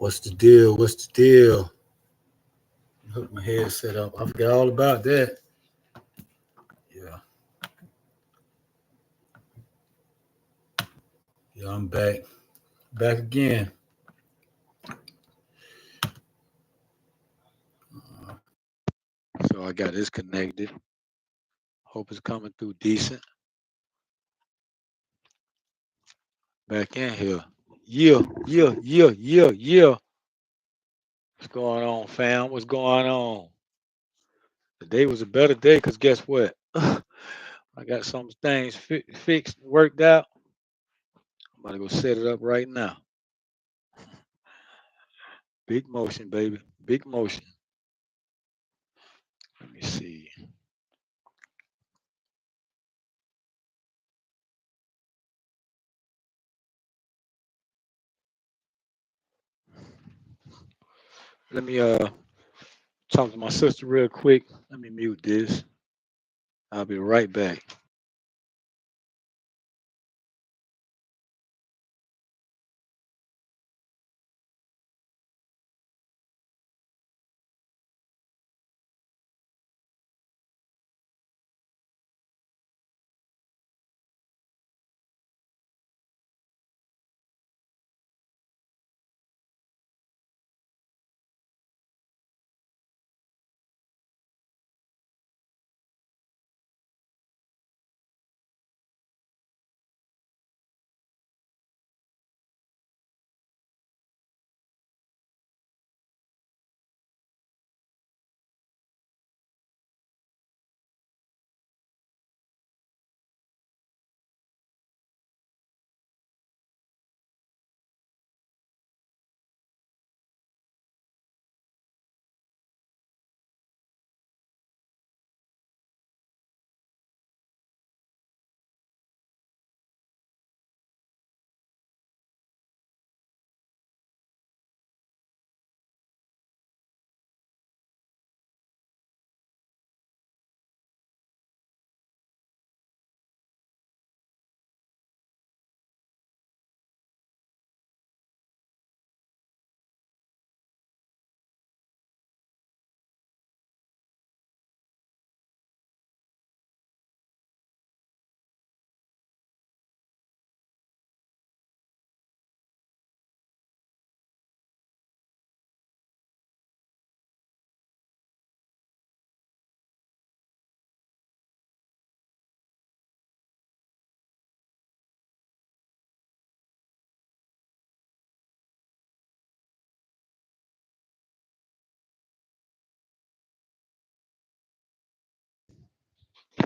What's the deal? What's the deal? Hook my headset up. I forgot all about that. Yeah. Yeah, I'm back. Back again. So I got this connected. Hope it's coming through decent. Back in here. Yeah, yeah, yeah, yeah, yeah. What's going on, fam? What's going on? Today was a better day because guess what? I got some things fixed, worked out. I'm about to go set it up right now. Big motion, baby. Big motion. Let me see. Let me talk to my sister real quick. Let me mute this. I'll be right back.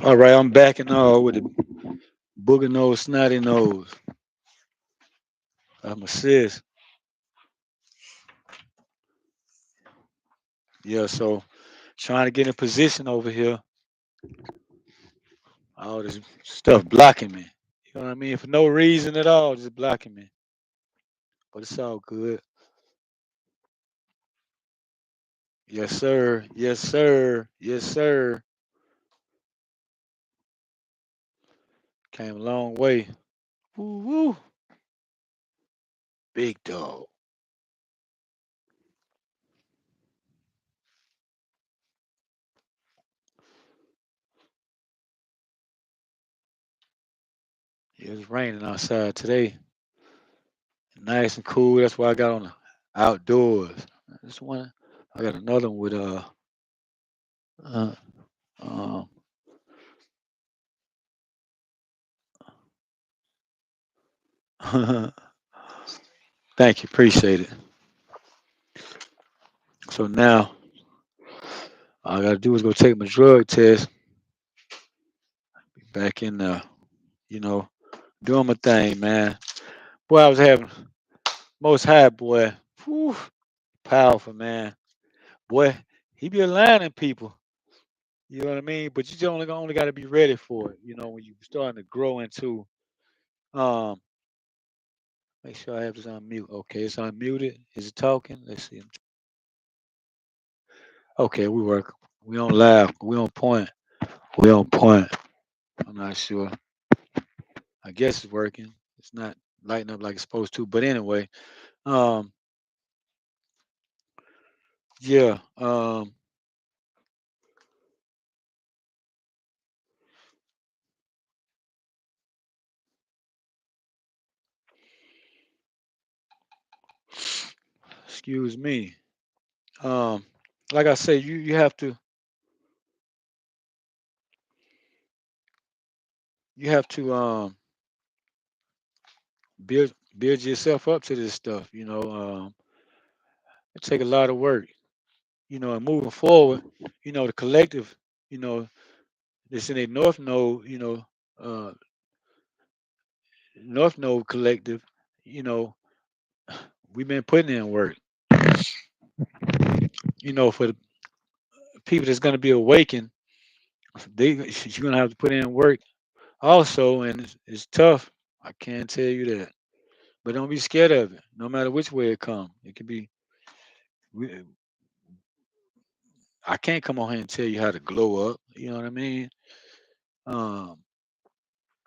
All right, I'm back and all with the booger nose, snotty nose. I'm a sis. Yeah, so trying to get in position over here. All this stuff blocking me. You know what I mean? For no reason at all, just blocking me. But it's all good. Yes, sir. Yes, sir. Yes, sir. Came a long way. Woo woo. Big dog. Yeah, it's raining outside today. Nice and cool. That's why I got on the outdoors. This one, I got another one with uh, uh thank you, appreciate it. So now all I gotta do is go take my drug test. Back in you know, doing my thing, man. Boy, I was having most high boy. Whew, powerful man. Boy, he be aligning people. You know what I mean? But you just only got to be ready for it. You know, when you starting to grow into. Um, make sure I have this on mute. Okay, it's unmuted. Is it talking? Let's see. Okay, we work. We on live. We on point. We on point. I'm not sure. I guess it's working. It's not lighting up like it's supposed to. But anyway, um, Yeah. Excuse me. Um, like I say, you have to build yourself up to this stuff. It take a lot of work. And moving forward, the collective, you know, that's in a uh, North Node collective, you know, we've been putting in work. For the people that's gonna be awakened, you're gonna have to put in work also, and it's tough. I can't tell you that, but don't be scared of it. No matter which way it comes, it could be. we- I can't come on here and tell you how to glow up. You know what I mean? Um,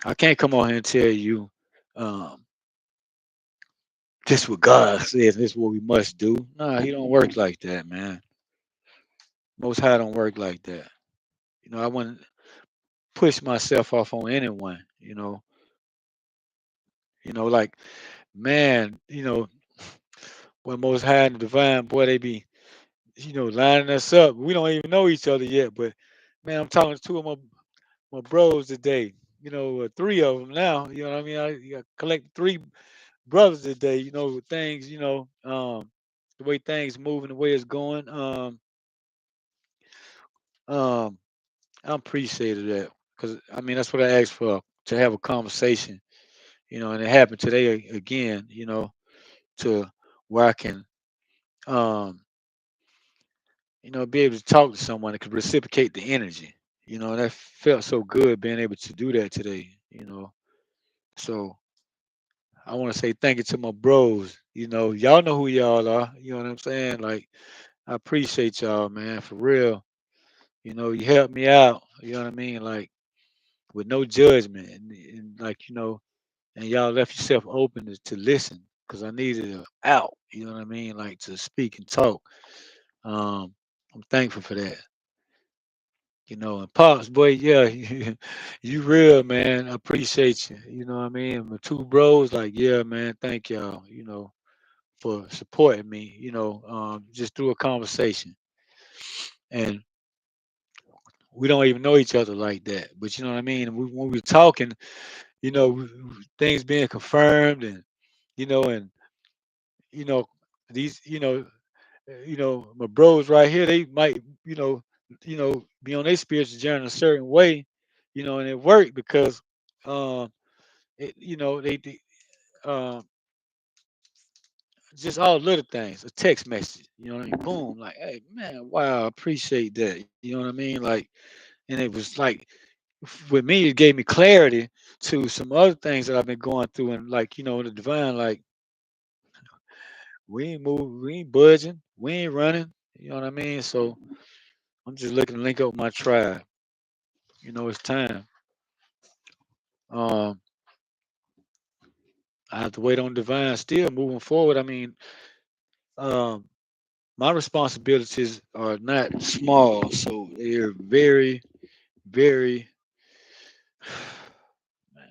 I can't come on here and tell you um, this what God says. This what we must do. Nah, He don't work like that, man. Most High don't work like that. I wouldn't push myself off on anyone. Like man, when Most High and the Divine, boy, they be lining us up. We don't even know each other yet, but man, I'm talking to two of my bros today. Three of them now. You know what I mean? I collect three brothers today. With things. The way things moving, the way it's going. Um, I'm appreciative of that because I mean that's what I asked for, to have a conversation. And it happened today again. To where I can um be able to talk to someone that could reciprocate the energy. That felt so good being able to do that today. So I want to say thank you to my bros. Y'all know who y'all are. You know what I'm saying? Like I appreciate y'all, man, for real. You helped me out. You know what I mean? Like with no judgment, and like and y'all left yourself open to listen because I needed it out. You know what I mean? Like to speak and talk. Um, I'm thankful for that. And Pops, boy, yeah, you real, man. I appreciate you. You know what I mean? My two bros, like, yeah, man, thank y'all, for supporting me, just through a conversation. And we don't even know each other like that. But you know what I mean? When we're talking, things being confirmed and, and, you know, these, my bros right here, they might, be on their spiritual journey in a certain way, and it worked because, um, they um, just all little things, a text message, what I mean, boom, like, hey, man, wow, I appreciate that, you know what I mean, like, and it was like, with me, it gave me clarity to some other things that I've been going through, and like, the divine, like, we ain't moving, we ain't budging, we ain't running, you know what I mean, so I'm just looking to link up with my tribe. It's time. Um, I have to wait on divine still moving forward. I mean, um, my responsibilities are not small, so they're very, very, man,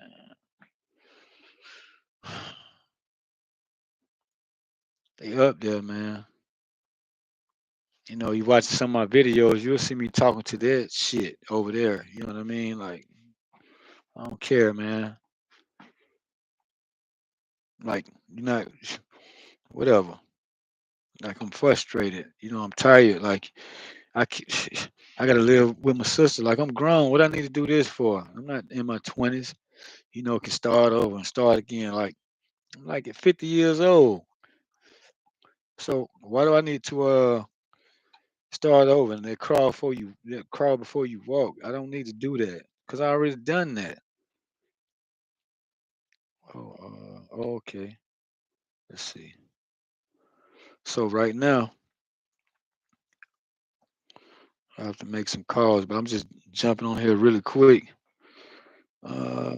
they up there, man. You watch some of my videos, you'll see me talking to that shit over there. You know what I mean? Like, I don't care, man. Like, you're not, whatever. Like, I'm frustrated. I'm tired. Like, I I gotta live with my sister. Like I'm grown. What I need to do this for? I'm not in my 20s. Can start over and start again. Like I'm like at 50 years old. So why do I need to start over and then crawl before you walk? I don't need to do that because I already done that. Okay. Let's see. So right now I have to make some calls, but I'm just jumping on here really quick. Uh,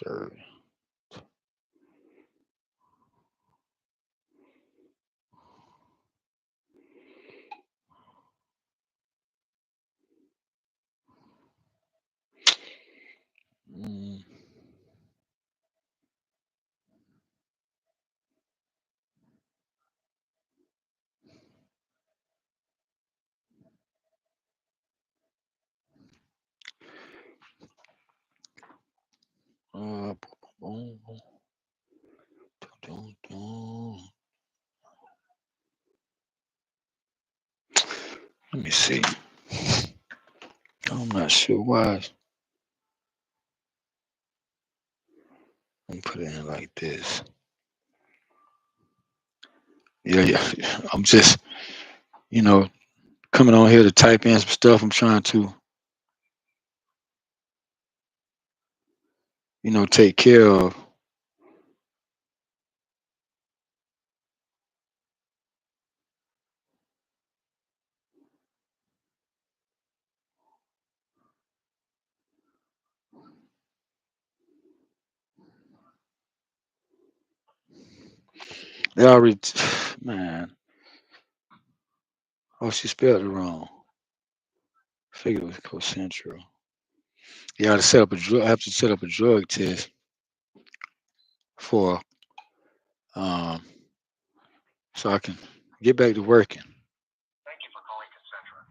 Insert. Mm. Boom, boom, boom, boom. Let me see. I'm not sure why. Let me put it in like this. Yeah. I'm just, you know, coming on here to type in some stuff. I'm trying to, take care of. They already, man. Oh, she spelled it wrong. Figured it was co-central. Yeah, I had to set up a drug. I have to set up a drug test for, um, so I can get back to working. Thank you for calling Concentra.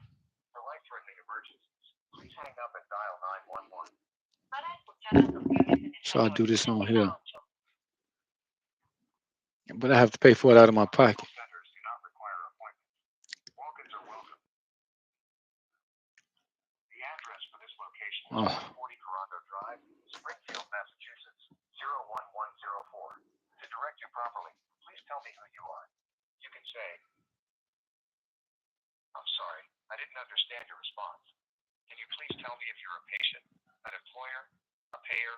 For life-threatening emergencies, please hang up and dial 911. So I'll do this on here, but I have to pay for it out of my pocket. Centers do not require appointments. Walk-ins are welcome. The address for this location is 140 Corando Drive, Springfield, Massachusetts, 01104. To direct you properly, please tell me who you are. You can say, I'm sorry, I didn't understand your response. Can you please tell me if you're a patient, an employer, a payer,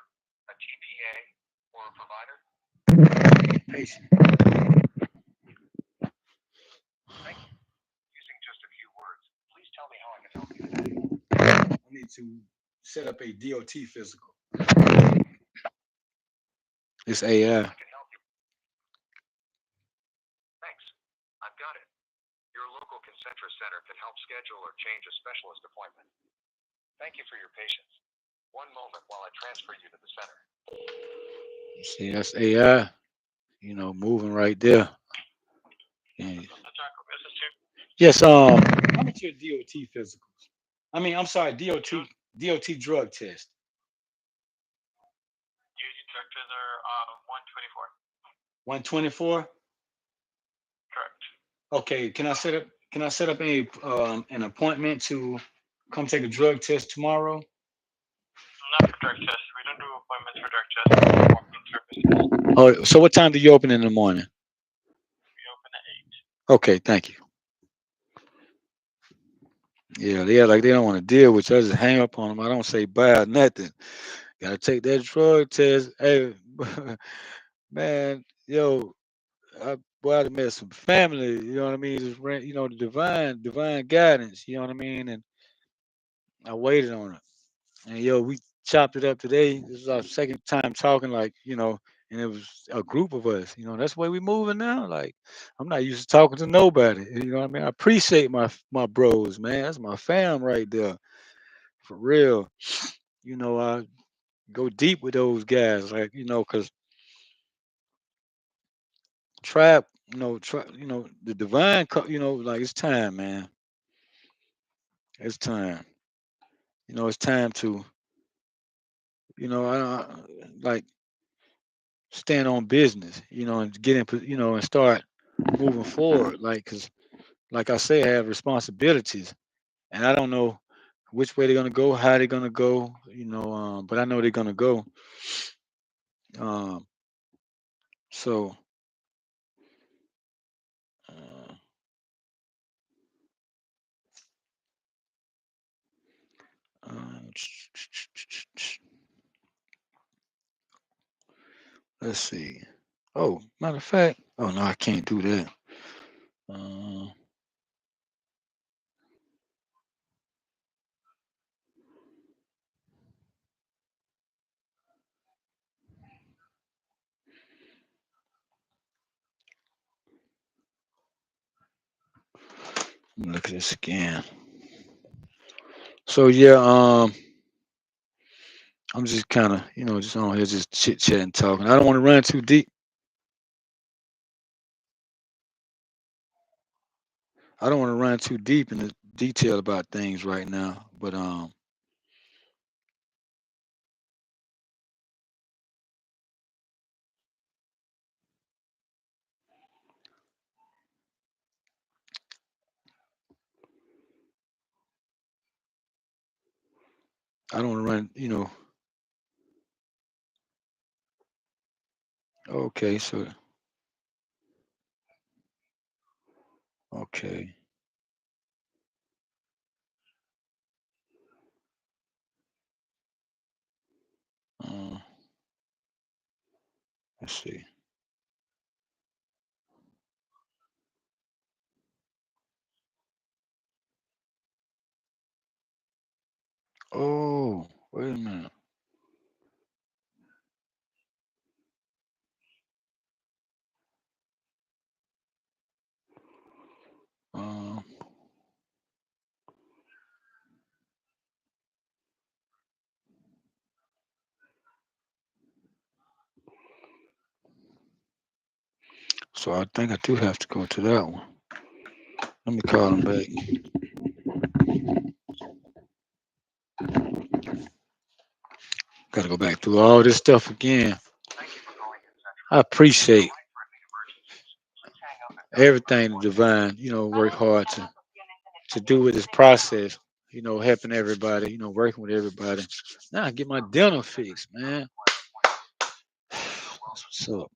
a TPA, or a provider? Patient. Thank you. Using just a few words, please tell me how I can help you today. I need to set up a DOT physical. It's AI. I can help you. Thanks. I've got it. Your local Concentra Center can help schedule or change a specialist appointment. Thank you for your patience. One moment while I transfer you to the center. See, that's AI, moving right there. And yes, how much your DOT physicals? I mean, I'm sorry, DOT drug test. DOT drug tests are 124. 124? Correct. Okay, can I set up an appointment to come take a drug test tomorrow? Not for drug tests. We don't do appointments for drug tests. Walk-in services. Oh, so what time do you open in the morning? We open at 8. Okay, thank you. Yeah, like they don't want to deal with you. I just hang up on them. I don't say bye or nothing. Gotta take that drug test. Hey, man, yo, boy, I done met some family. You know what I mean? Just ran, the divine guidance. You know what I mean? And I waited on it. And yo, we chopped it up today. This is our second time talking, like, and it was a group of us. That's the way we moving now. Like, I'm not used to talking to nobody. You know what I mean? I appreciate my bros, man. That's my fam right there. For real. I go deep with those guys, like, because trap, the divine, like it's time, man. It's time. It's time to, like stand on business, and get in, and start moving forward. Like, cause, like I say, I have responsibilities, and I don't know which way they're gonna go, how they're gonna go, but I know they're gonna go. Um, so, uh, uh, let's see. Oh, matter of fact, oh no, I can't do that. Uh, Let me look at this again. So yeah, I'm just kind of, just on here just chit chatting, talking. I don't want to run too deep. I don't want to run too deep into detail about things right now, but I don't want to run. Okay, so okay, uh, let's see. Oh, wait a minute. Um, so I think I do have to go to that one. Let me call him back. Got to go back through all this stuff again. I appreciate everything the divine, work hard to do with this process, helping everybody, working with everybody. Now I get my dinner fixed, man. That's what's up.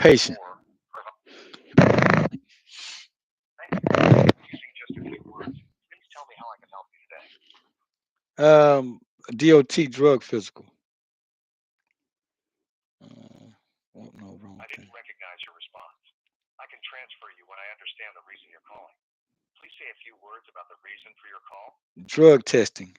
Patient. DOT drug physical. Uh, oh, no, wrong thing. Drug testing.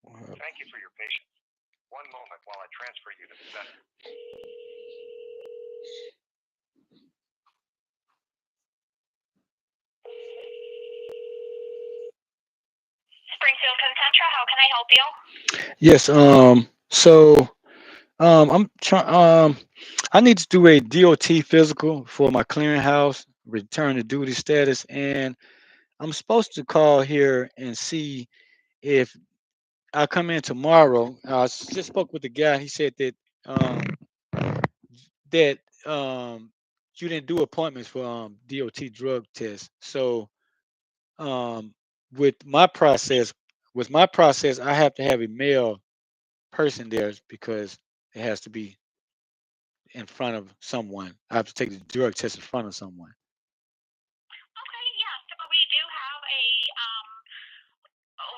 Uh, Springfield Concentra, how can I help you? yes. So I'm trying. I need to do a DOT physical for my clearinghouse return to duty status, and I'm supposed to call here and see if I come in tomorrow. Just spoke with the guy. He said um, that you didn't do appointments for DOT drug tests. So um, with my process, I have to have a male person there because it has to be in front of someone. I have to take the drug test in front of someone. Okay, yes,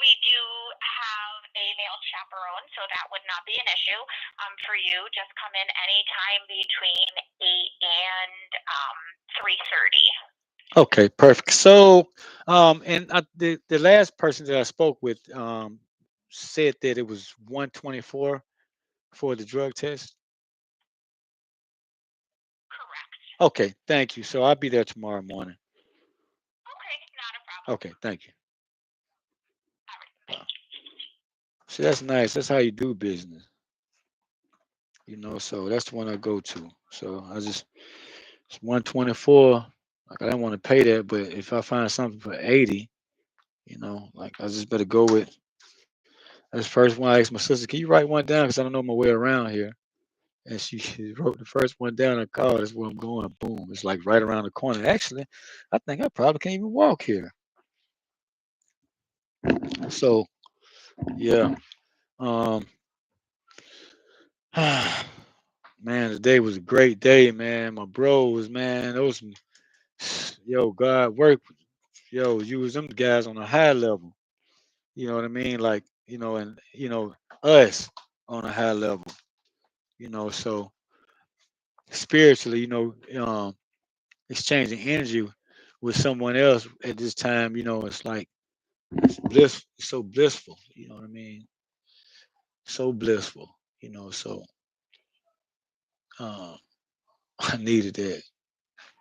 we do have a male chaperone, so that would not be an issue for you. Just come in anytime between 8 and 3:30. Okay, perfect. So, and the last person that I spoke with said that it was 124 for the drug test. Correct. Okay, thank you. So I'll be there tomorrow morning. Okay, not a problem. Okay, thank you. All right, bye. Wow. See, that's nice. That's how you do business. So that's the one I go to. So it's 124. Like I don't want to pay that, but if I find something for 80, like I just better go with. That's the first one. I asked my sister, "Can you write one down? Because I don't know my way around here." And she wrote the first one down and called. That's where I'm going. Boom. It's like right around the corner. Actually, I think I probably can't even walk here. So yeah. Um man, today was a great day, man. My bros, man. Those yo, God work. Yo, use them guys on a high level. You know what I mean? Like, and us on a high level, so spiritually, exchanging energy with someone else at this time, it's like it's bliss, it's so blissful, you know what I mean? So blissful, so um I needed that.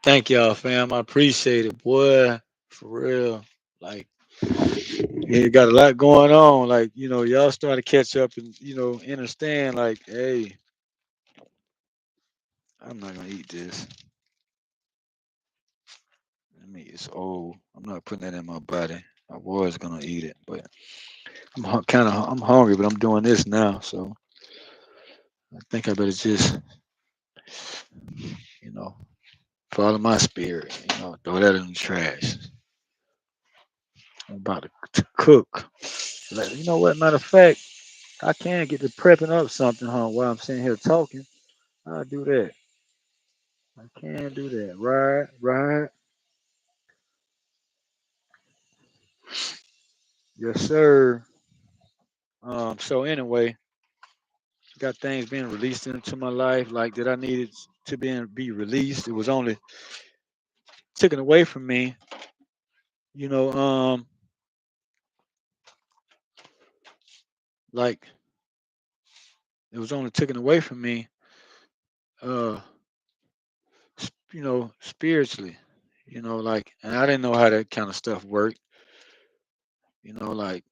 Thank y'all, fam. I appreciate it, boy. For real. Like, yeah, you got a lot going on. Like, y'all starting to catch up and, understand, like, hey, I'm not gonna eat this. I mean, it's old. I'm not putting that in my body. I was gonna eat it, but I'm hungry, but I'm doing this now, so I think I better just, you know, follow my spirit. Throw that in the trash. I'm about to cook. Like, you know what? Matter of fact, I can get to prepping up something, huh? While I'm sitting here talking, I'll do that. I can do that. Right, right. Yes, sir. So anyway, got things being released into my life like that I needed to be released. It was only taken away from me. You know, like it was only taken away from me. Uh, spiritually. Like, and I didn't know how that kind of stuff worked. Like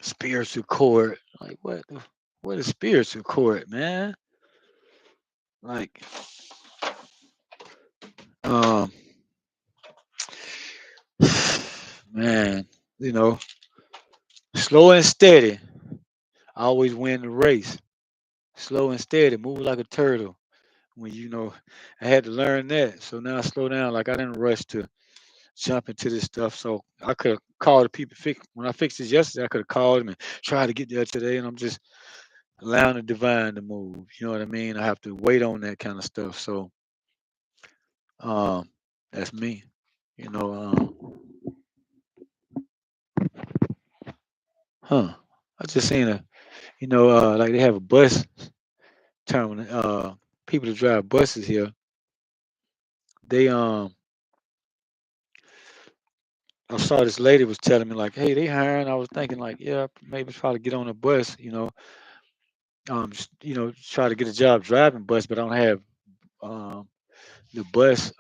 spiritual court. Like what is spiritual court, man? Like, um, man, you know, slow and steady. I always win the race. Slow and steady, move like a turtle. When I had to learn that. So now I slow down. Like I didn't rush to jump into this stuff. So I could have called the people when I fixed this yesterday. I could have called them and tried to get there today. And I'm just allowing the divine to move. You know what I mean? I have to wait on that kind of stuff. So um, that's me. You know, huh? I just seen like they have a bus terminal. People that drive buses here. They I saw this lady was telling me like, hey, they hiring. I was thinking like, yeah, maybe try to get on a bus. Just, try to get a job driving bus, but I don't have um the bus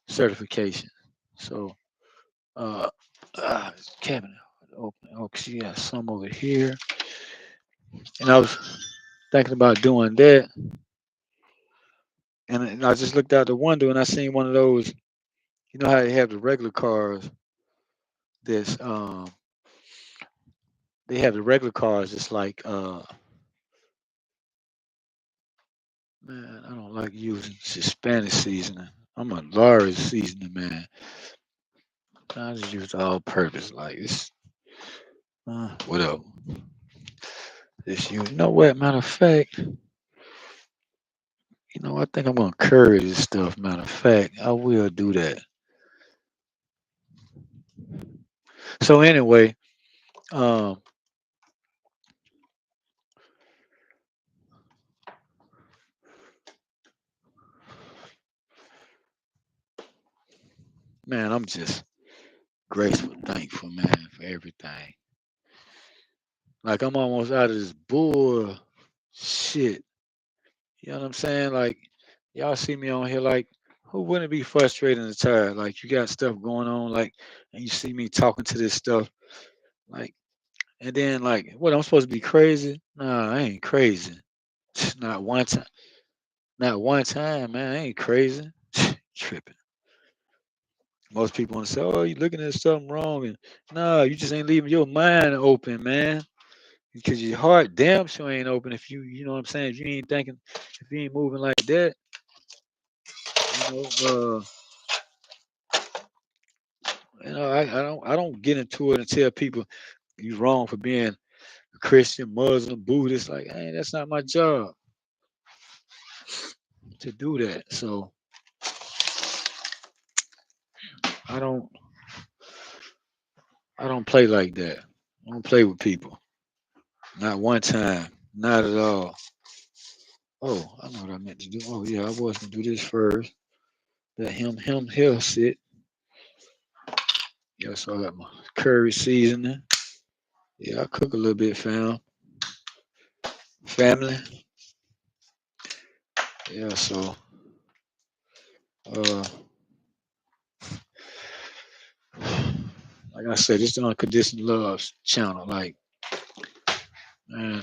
certification. So uh, cabinet open. Oh, she got some over here, and I was thinking about doing that. And I just looked out the window and I seen one of those. You know how they have the regular cars. That's they have the regular cars. It's like man, I don't like using Spanish seasoning. I'm a large seasoning man. I just use all purpose. Like it's whatever. Just use. You know what? Matter of fact, I think I'm gonna curry this stuff. Matter of fact, I will do that. So anyway, um, man, I'm just grateful, thankful, man, for everything. Like I'm almost out of this bull shit. You know what I'm saying? Like y'all see me on here, like who wouldn't be frustrated and tired? Like you got stuff going on, like, and you see me talking to this stuff, like, and then like, what I'm supposed to be crazy? Nah, I ain't crazy. Not one time. Not one time, man. I ain't crazy. Tripping. Most people want to say, "Oh, you looking at something wrong," and no, you just ain't leaving your mind open, man. Because your heart damn sure ain't open if you know what I'm saying. If you ain't thinking, if you ain't moving like that, you know, uh, I don't get into it and tell people you wrong for being a Christian, Muslim, Buddhist. Like, hey, that's not my job to do that. So I don't. I don't play like that. I don't play with people. Not one time. Not at all. Oh, I know what I meant to do. Oh yeah, I was gonna do this first. Let him here sit. Yeah, so I got my curry seasoning. Yeah, I cook a little bit, family. Yeah, so uh like I said, it's the unconditional love channel. Like, man,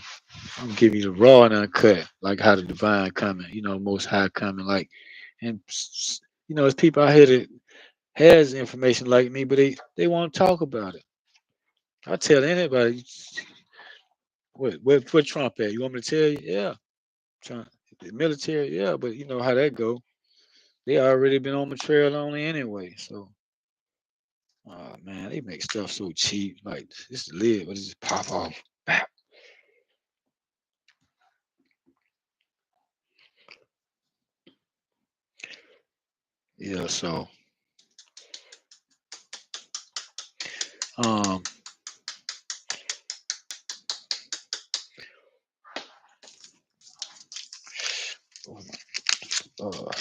I'm giving you the raw and uncut, like how the divine coming, most high coming, like, and there's people out here that has information like me, but they won't talk about it. I tell anybody, where Trump at? You want me to tell you? Yeah, Trump, the military, yeah, but you know how that go. They already been on the trail only anyway. So, oh man, they make stuff so cheap. Like this lid, but it just pop off. Bap. Yeah. So, um, uh,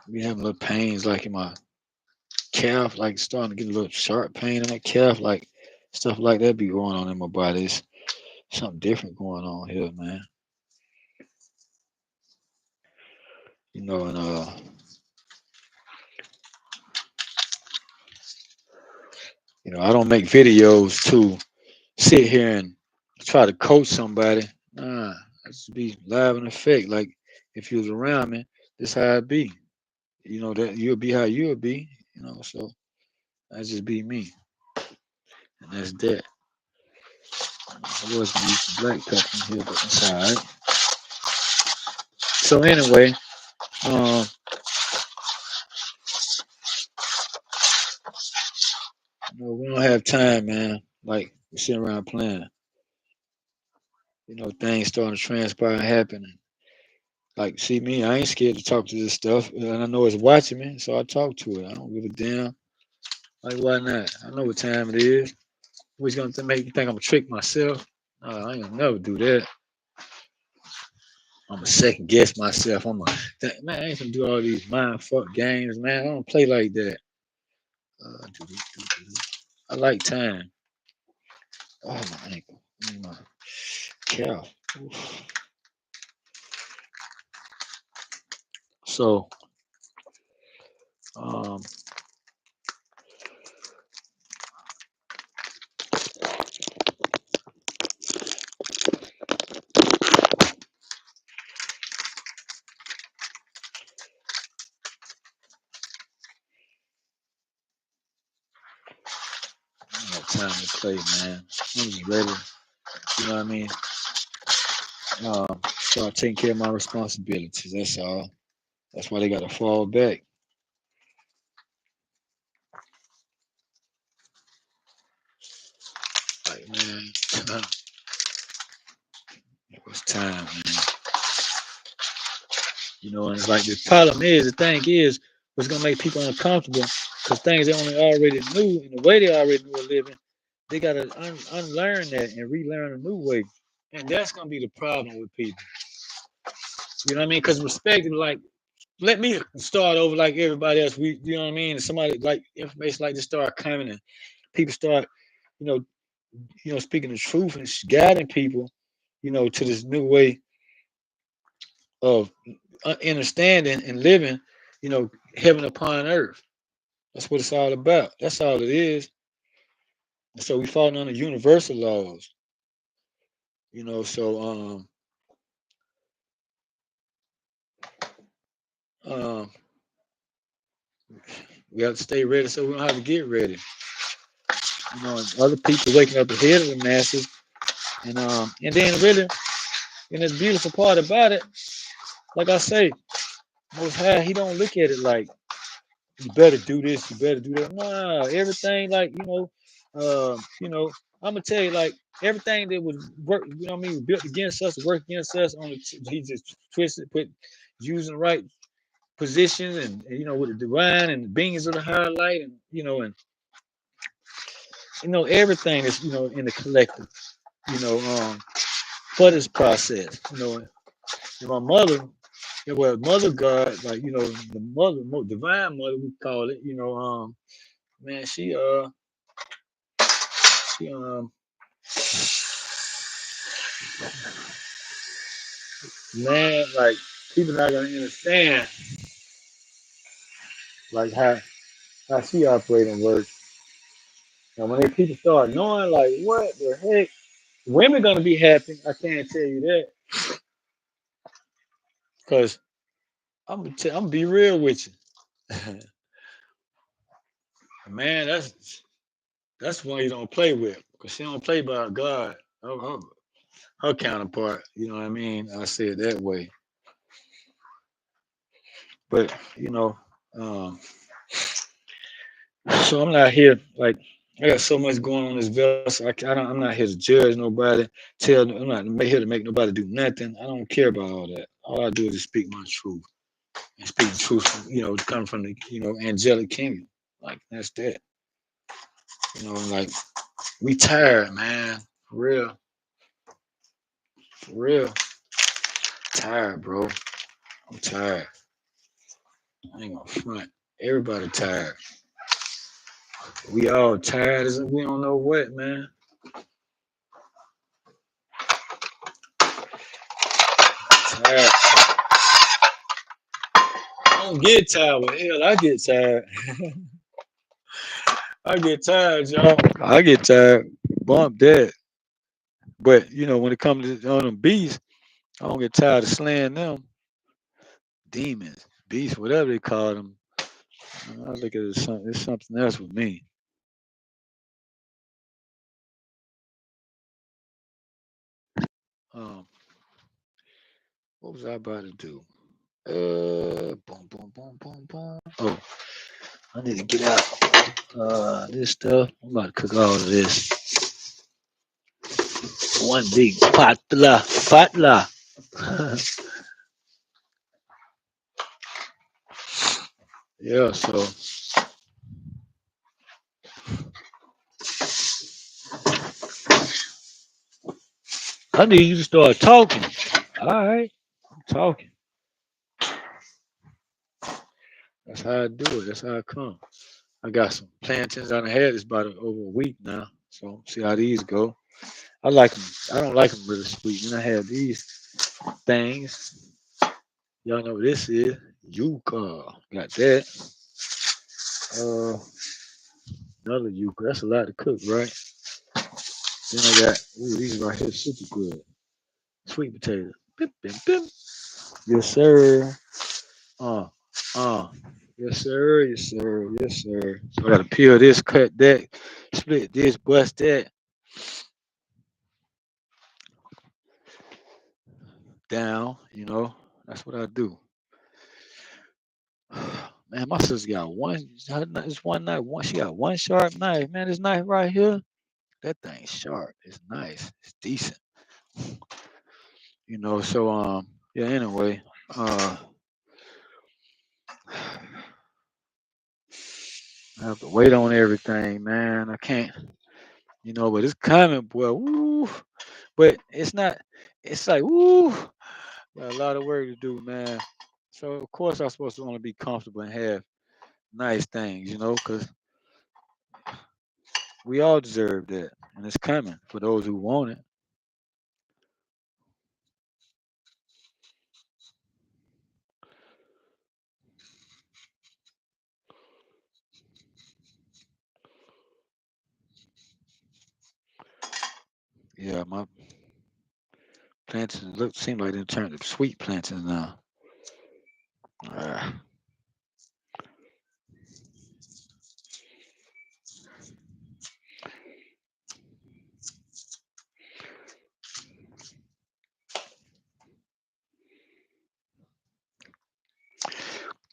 we having little pains like in my calf, like starting to get a little sharp pain in my calf, like stuff like that be going on in my body. It's something different going on here, man. And I don't make videos to sit here and try to coach somebody. Nah, I just be live in effect. Like if you was around me, this how it be. That you'll be how you'll be. So that's just be me, and that's that. I was gonna use some black pepper in here, but it's all right. So anyway, um, we don't have time, man. Like we're sitting around playing. Things starting to transpire and happen. Like, see me, I ain't scared to talk to this stuff, and I know it's watching me, so I talk to it. I don't give a damn. Like, why not? I know what time it is. What's gonna make you think I'm gonna trick myself? I ain't gonna never do that. I'm gonna second guess myself. I'm gonna think, man, I ain't gonna do all these mind fuck games, man. I don't play like that. I like time. Oh my ankle, my calf. Oof. So, um, I don't have time to play, man. I'm just ready. You know what I mean? Start taking care of my responsibilities. That's all. That's why they got to fall back. Like, man, it was time, man. And it's like the problem is, the thing is, what's gonna make people uncomfortable because things they only already knew and the way they already knew a living, they gotta unlearn that and relearn a new way, and that's gonna be the problem with people. You know what I mean? Because respect, like, let me start over like everybody else. You know what I mean? Somebody like information like this start coming and people start, you know, speaking the truth and guiding people, to this new way of understanding and living, heaven upon earth. That's what it's all about. That's all it is. And so we fall under universal laws, so um, we have to stay ready so we don't have to get ready. And other people waking up ahead of the masses, and then really, and the beautiful part about it, like I say, Most High, he don't look at it like you better do this, you better do that. No, everything like I'm gonna tell you like everything that was work, what I mean, built against us, work against us. He just twisted, put using the right positions, and with the divine and the beings of the highlight, and everything is, in the collective, you know, for this process, and my mother, well, mother God, like, the mother, divine mother, we call it, man, she, man, like, people not gonna understand, like, how she operate and works. And when they people start knowing, like, what the heck, women gonna be happy. I can't tell you that, cause I'm gonna be real with you, man. That's one you don't play with, cause she don't play by God, her counterpart. You know what I mean? I say it that way, but um, so I'm not here like. I got so much going on this vessel. I'm not here to judge nobody. I'm not here to make nobody do nothing. I don't care about all that. All I do is speak my truth and speak the truth. To come from the angelic kingdom. Like that's that. Like we tired, man. For real, for real. Tired, bro. I'm tired. I ain't gonna front. Everybody tired. We all tired as we don't know what, man. Tired. I don't get tired. Well, hell, I get tired. I get tired, y'all. I get tired. Bump that. But when it comes to on them beasts, I don't get tired of slaying them demons, beasts, whatever they call them. I look at it as something. It's something else with me. Um, what was I about to do? Boom, boom, boom, boom, boom. Oh, I need to get out this stuff. I'm about to cook all of this. One big patla, patla. Yeah, so I need you to start talking. All right, I'm talking. That's how I do it. That's how I come. I got some plantains I done had this about over a week now. So see how these go. I like them. I don't like them really sweet. And I have these things. Y'all know what this is. Yuca. Got that. Uh, another yuca. That's a lot to cook, right? Then I got, these right here super good. Sweet potato. Bim, bim, bim. Yes, sir. Uh, uh. Yes, sir. Yes, sir. Yes, sir. So I gotta peel this, cut that, split this, bust that down. That's what I do. Man, my sister got it's one knife. She got one sharp knife. Man, this knife right here, that thing's sharp. It's nice. It's decent. So yeah. Anyway, uh, I have to wait on everything, man. I can't. But it's coming, boy. Woo. But it's not. It's like woo. Got a lot of work to do, man. So of course I'm supposed to want to be comfortable and have nice things, because we all deserve that, and it's coming for those who want it. Yeah, my plantains seem like they turned to sweet plantains now. Uh,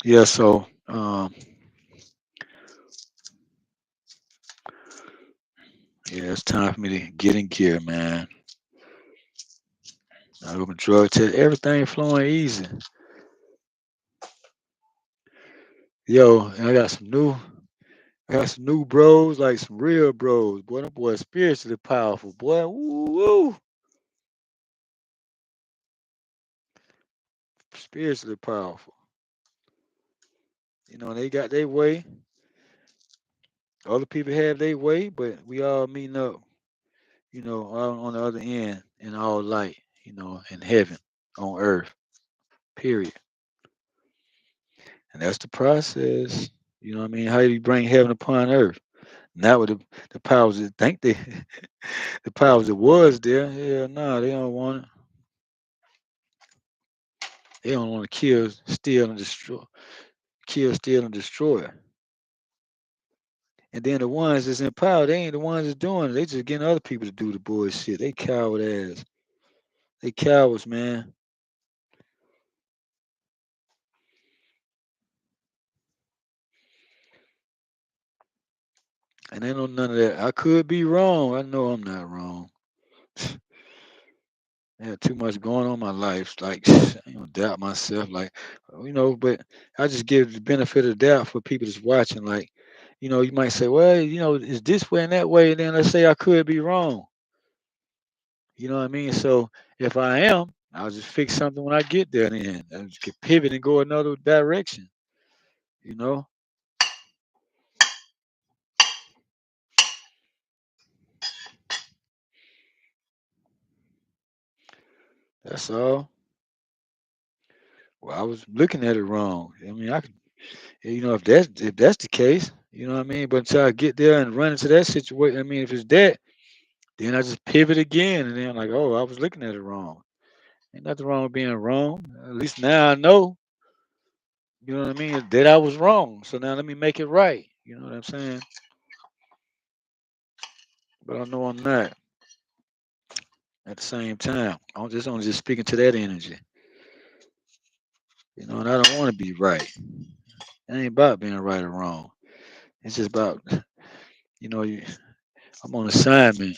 yeah, so yeah, it's time for me to get in gear, man. I go drug test, everything flowing easy. Yo, and I got some new. I got some new bros, like some real bros. Boy, them boys spiritually powerful. Boy, woo, woo. Spiritually powerful. You know, they got their way. Other people have their way, but we all meeting up, all on the other end in all light, in heaven, on earth, period. And that's the process. You know what I mean? How do you bring heaven upon earth? Not with the powers that think they, the powers that was there. Yeah, no, they don't want it. They don't want to kill, steal, and destroy. Kill, steal, and destroy. And then the ones that's in power, they ain't the ones that's doing it. They just getting other people to do the bullshit. They coward ass. They cowards, man. And they know none of that. I could be wrong. I know I'm not wrong. I had too much going on in my life. Like, I don't doubt myself. Like, but I just give the benefit of the doubt for people that's watching. Like, you might say, well, it's this way and that way. And then let's say I could be wrong. You know what I mean? So if I am, I'll just fix something when I get there. Then I just can pivot and go another direction. You know, that's all. Well, I was looking at it wrong. I mean, I could, if that's the case, you know what I mean. But until I get there and run into that situation, I mean, if it's that, then I just pivot again, and then I'm like, oh, I was looking at it wrong. Ain't nothing wrong with being wrong. At least now I know, you know what I mean, that I was wrong. So now let me make it right. You know what I'm saying? But I know I'm not at the same time. I'm just speaking to that energy. And I don't want to be right. It ain't about being right or wrong. It's just about, you, I'm on assignment.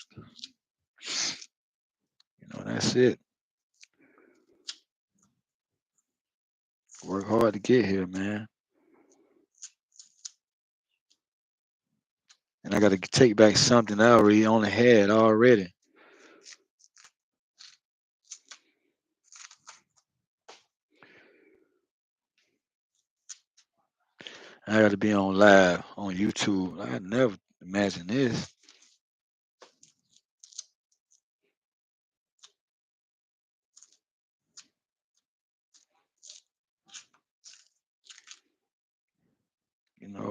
That's it. Work hard to get here, man. And I got to take back something I already only had already. I got to be on live on YouTube. I never imagined this.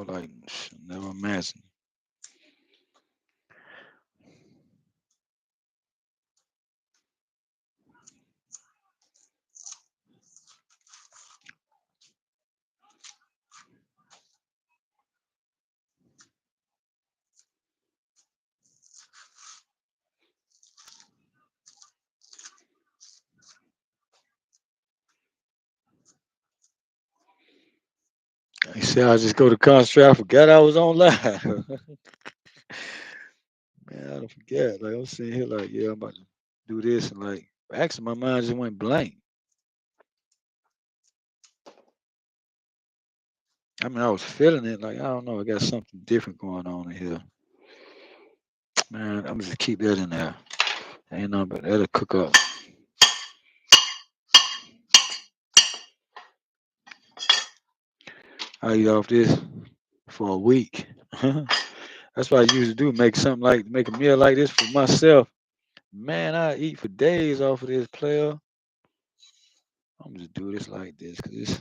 Like never imagined. He said I just go to concert. I forgot I was on live. Man, I don't forget. Like I'm sitting here, like yeah, I'm about to do this, and like actually my mind just went blank. I mean, I was feeling it. Like I don't know, I got something different going on in here. Man, I'm just keep that in there. Ain't nothing but that'll cook up. I eat off this for a week. That's what I usually do. Make a meal like this for myself. Man, I eat for days off of this player. I'm just do this like this because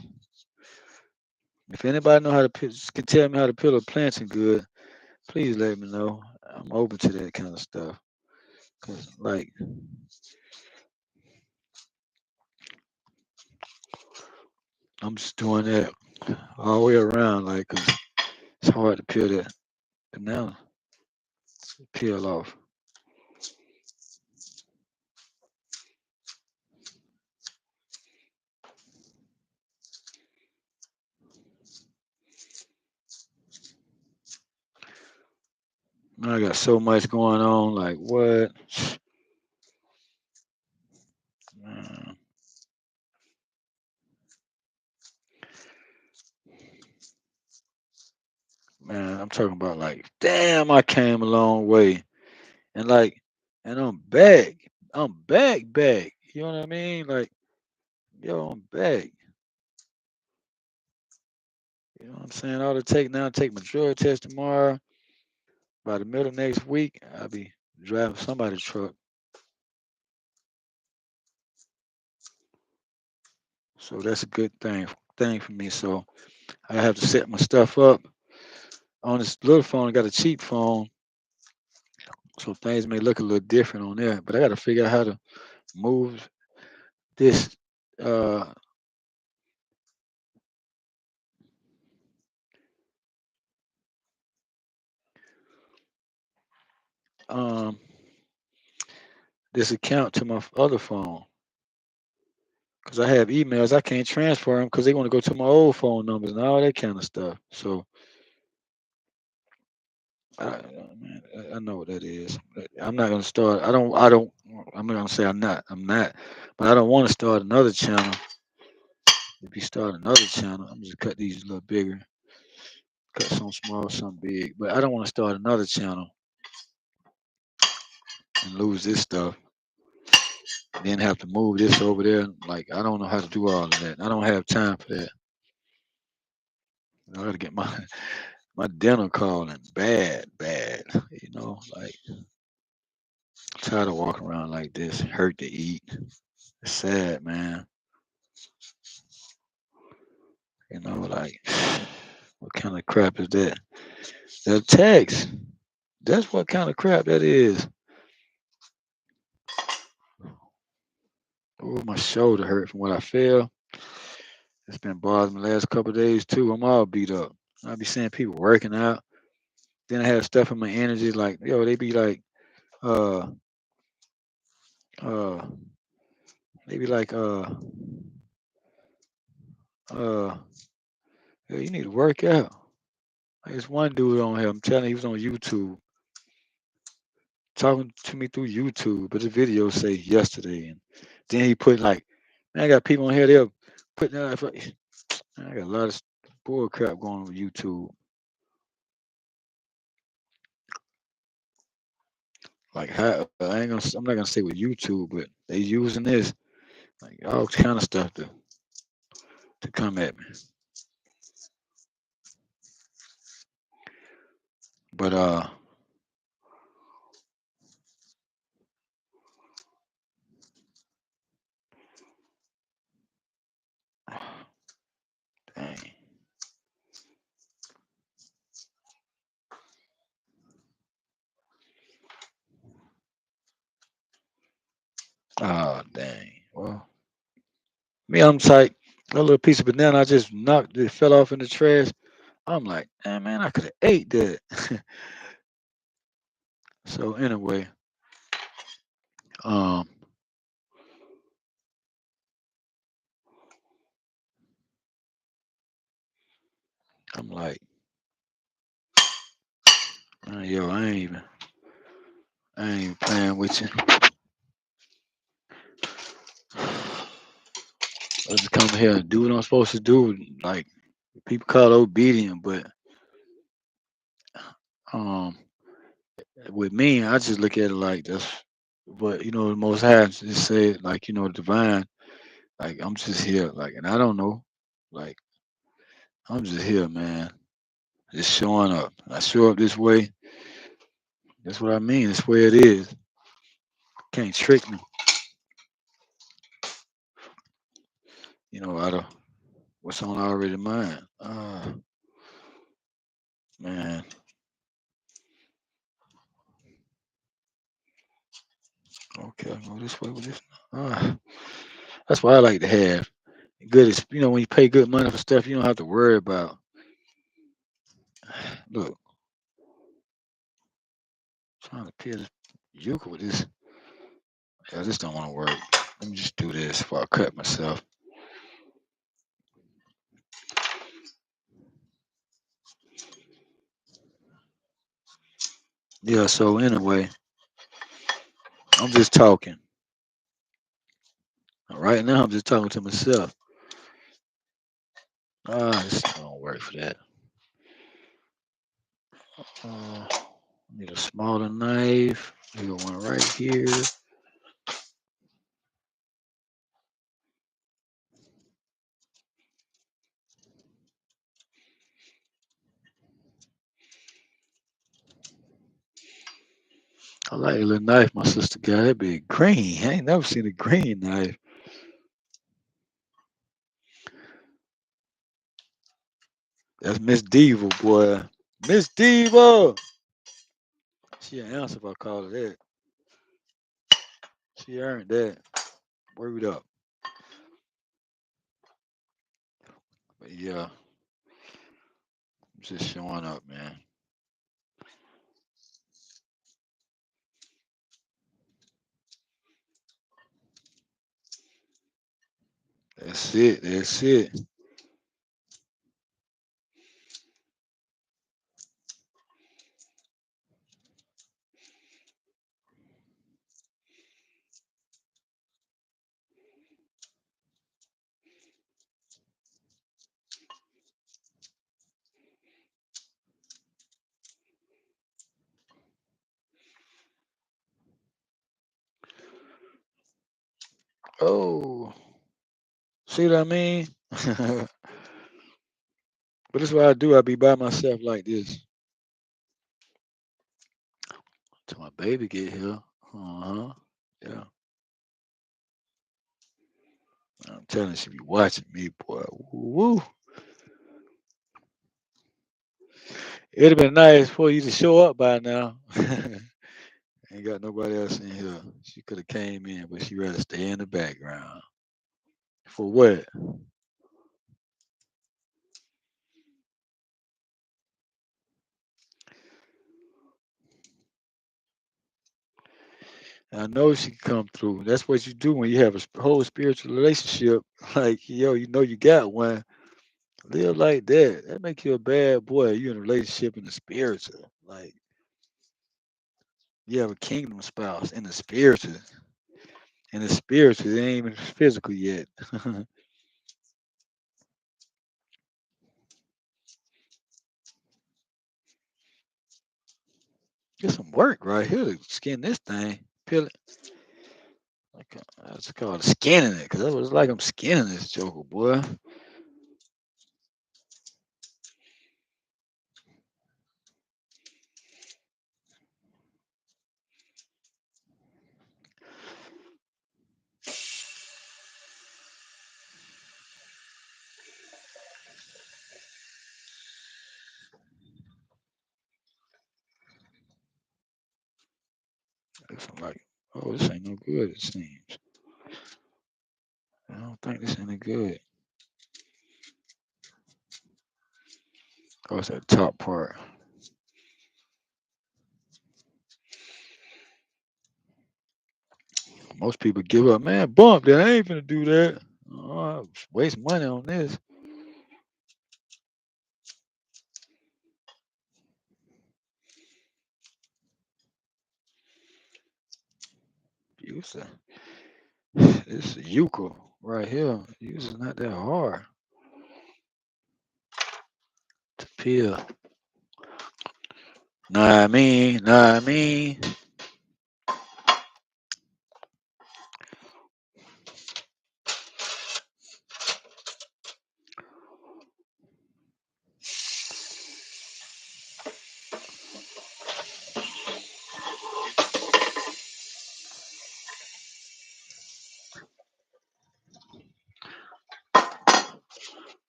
if anybody know how to can tell me how to peel a plantain good, please let me know. I'm open to that kind of stuff. Cause like I'm just doing that all the way around. Like 'cause it's hard to peel that banana peel off. Man, I got so much going on. Like what? Man, man. I'm talking about like, damn, I came a long way, and like, and I'm back. I'm back. You know what I mean? Like, yo, I'm back. You know what I'm saying? All it take now, take my drug test tomorrow. By the middle of next week, I'll be driving somebody's truck. So that's a good thing for me. So I have to set my stuff up on this little phone. I got a cheap phone, so things may look a little different on there. But I got to figure out how to move this uh um this account to my other phone because I have emails. I can't transfer them because they want to go to my old phone numbers and all that kind of stuff. So man, I know what that is. I'm not gonna start. I don't. I don't. I'm not gonna say I'm not. I'm not. But I don't want to start another channel. If you start another channel, I'm just cut these a little bigger, cut some small, some big. But I don't want to start another channel and lose this stuff. Then have to move this over there. Like I don't know how to do all of that. I don't have time for that. I gotta get my my dental calling bad. Like tired of walking around like this. Hurt to eat. It's sad, man. Like what kind of crap is that? The text. That's what kind of crap that is. Oh, my shoulder hurt from what I feel. It's been bothering me the last couple of days too. I'm all beat up. I be seeing people working out. Then I have stuff in my energy like, yo, they be like, uh, uh, they be like, uh, yo, you need to work out. Like, there's one dude on here. I'm telling you, he was on YouTube talking to me through YouTube, but the video say yesterday, and then he put like, man, I got people on here. They'll put that. I got a lot of bull crap going on with YouTube. Like how I'm not gonna say with YouTube, but they using this like all kind of stuff to come at me. But dang. Oh dang. Well, me, I'm tight. A little piece of banana I just knocked it fell off in the trash. I'm like, man, I could have ate that. So anyway, um, I'm like, yo, I ain't even playing with you. I just come here and do what I'm supposed to do. Like people call it obedient, but um, with me, I just look at it like this. But the Most High just said, like divine. Like I'm just here, like, and I don't know, like I'm just here, man, just showing up. I show up this way. That's what I mean. That's where it is. Can't trick me. Out of what's on already mine. Man, okay, I'll go this way with this. Uh, that's what I like to have. Good is when you pay good money for stuff, you don't have to worry about. Look, trying to peel this yuca with this. Yeah, this don't want to work. Let me just do this before I cut myself. Yeah. So anyway, I'm just talking. Right now, I'm just talking to myself. This don't work for that. Need a smaller knife. We got one right here. I like the little knife my sister got. That big green. I ain't never seen a green knife. That's Miss Diva, boy. Miss Diva. She an answer if I call her that. She earned that. Word up. But yeah, I'm just showing up, man. That's it. That's it. Oh, see what I mean? But this is what I do. I be by myself like this till my baby get here. Uh-huh. Yeah. I'm telling you, she be watching me, boy. Woo. It'd have been nice for you to show up by now. Ain't got nobody else in here. She could have came in, but she rather stay in the background. For what? I know she can come through. That's what you do when you have a whole spiritual relationship. Like, yo, you know you got one. Live like that. That make you a bad boy. You in a relationship in the spiritual. Like, you have a kingdom spouse in the spiritual. In the spiritual, it ain't even physical yet. Get some work right here to skin this thing. Peel it. Like, that's called skinning it, because that was like I'm skinning this joker, boy. If I'm like, oh, this ain't no good, it seems. I don't think this ain't good. Oh, it's that top part. Most people give up. Man, bump that. I ain't finna do that. Oh, waste money on this. Use a, this is yucca right here. Use is not that hard to peel. Nah, I mean, nah, I mean.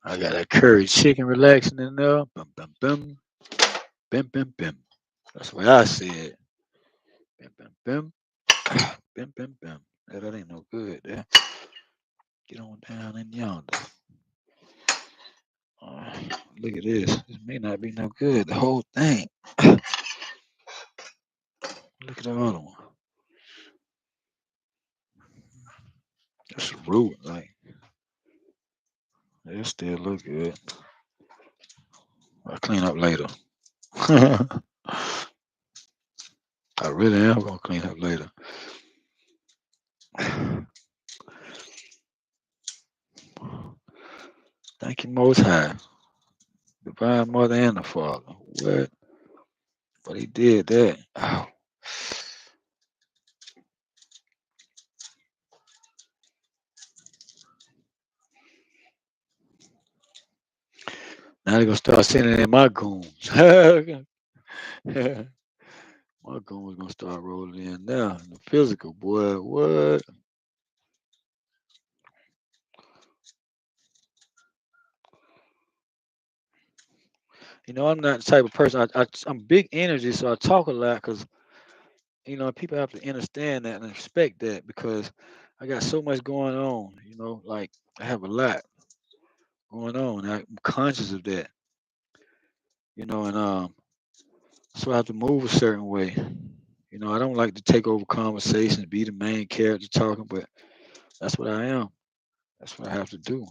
I got that curry chicken relaxing in there. Bum, bum, bum. Bim, bim, bim. That's the way I see it. Bim, bim, bim. Bim, bim, bim. That ain't no good. There. Get on down in yonder. Look at this. This may not be no good. The whole thing. Look at the other one. That's root. Like, it still look good. I'll clean up later. I really am gonna clean up later. Thank you, Most High, Divine Mother and the Father. What? But he did that. Oh. Now they're gonna start sending in my goons. My goons gonna start rolling in now. The physical, boy. What? I'm not the type of person. I'm big energy, so I talk a lot because people have to understand that and respect that because I got so much going on. Like I have a lot going on. I'm conscious of that. And so I have to move a certain way. I don't like to take over conversations, be the main character talking, but that's what I am. That's what I have to do.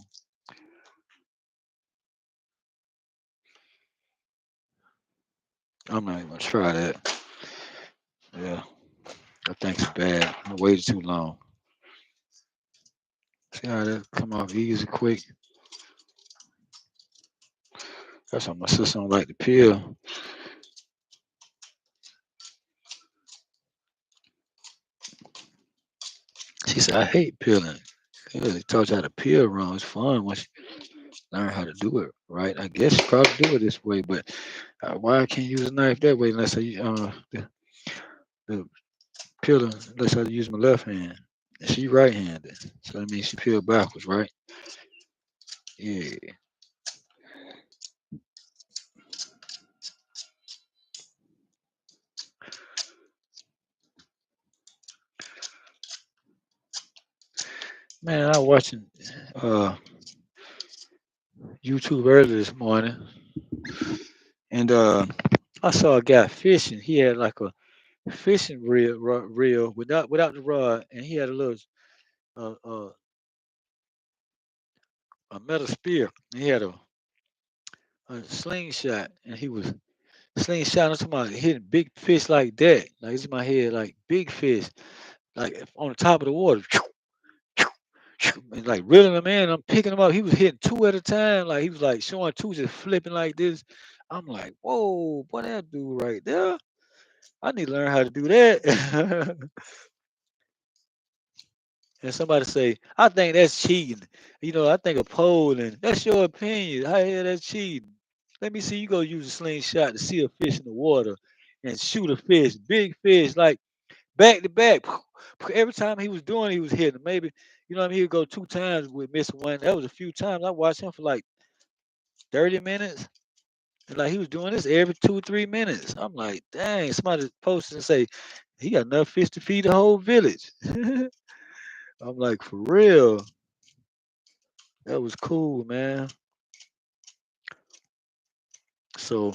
I'm not even gonna try that. Yeah, I think it's bad. I waited too long. See how that come off easy, quick. That's why my sister don't like to peel. She said, I hate peeling. Yeah, they taught you how to peel wrong. It's fun once you learn how to do it right. I guess you probably do it this way, but why I can't use a knife that way unless the peeling unless I use my left hand. And she right-handed, so that means she peeled backwards, right? Yeah, man. I was watching uh, YouTube earlier this morning, and I saw a guy fishing. He had like a fishing reel without the rod, and he had a little uh, uh, a metal spear. He had a slingshot, and he was slingshot. I'm talking about hitting big fish like that. Like it's in my head, like big fish, like on the top of the water. And like reeling them in, I'm picking them up. He was hitting two at a time. Like he was like showing two, just flipping like this. I'm like, whoa, what that dude right there? I need to learn how to do that. And somebody say, I think that's cheating. I think of polling. That's your opinion. How hell that's cheating? Let me see you go use a slingshot to see a fish in the water and shoot a fish, big fish, like back to back. Every time he was doing, he was hitting. Maybe, what I mean, he'd go two times with miss one. That was a few times. I watched him for like 30 minutes. And like he was doing this every 2 or 3 minutes. I'm like, dang, somebody posted and say, he got enough fish to feed the whole village. I'm like, for real. That was cool, man. So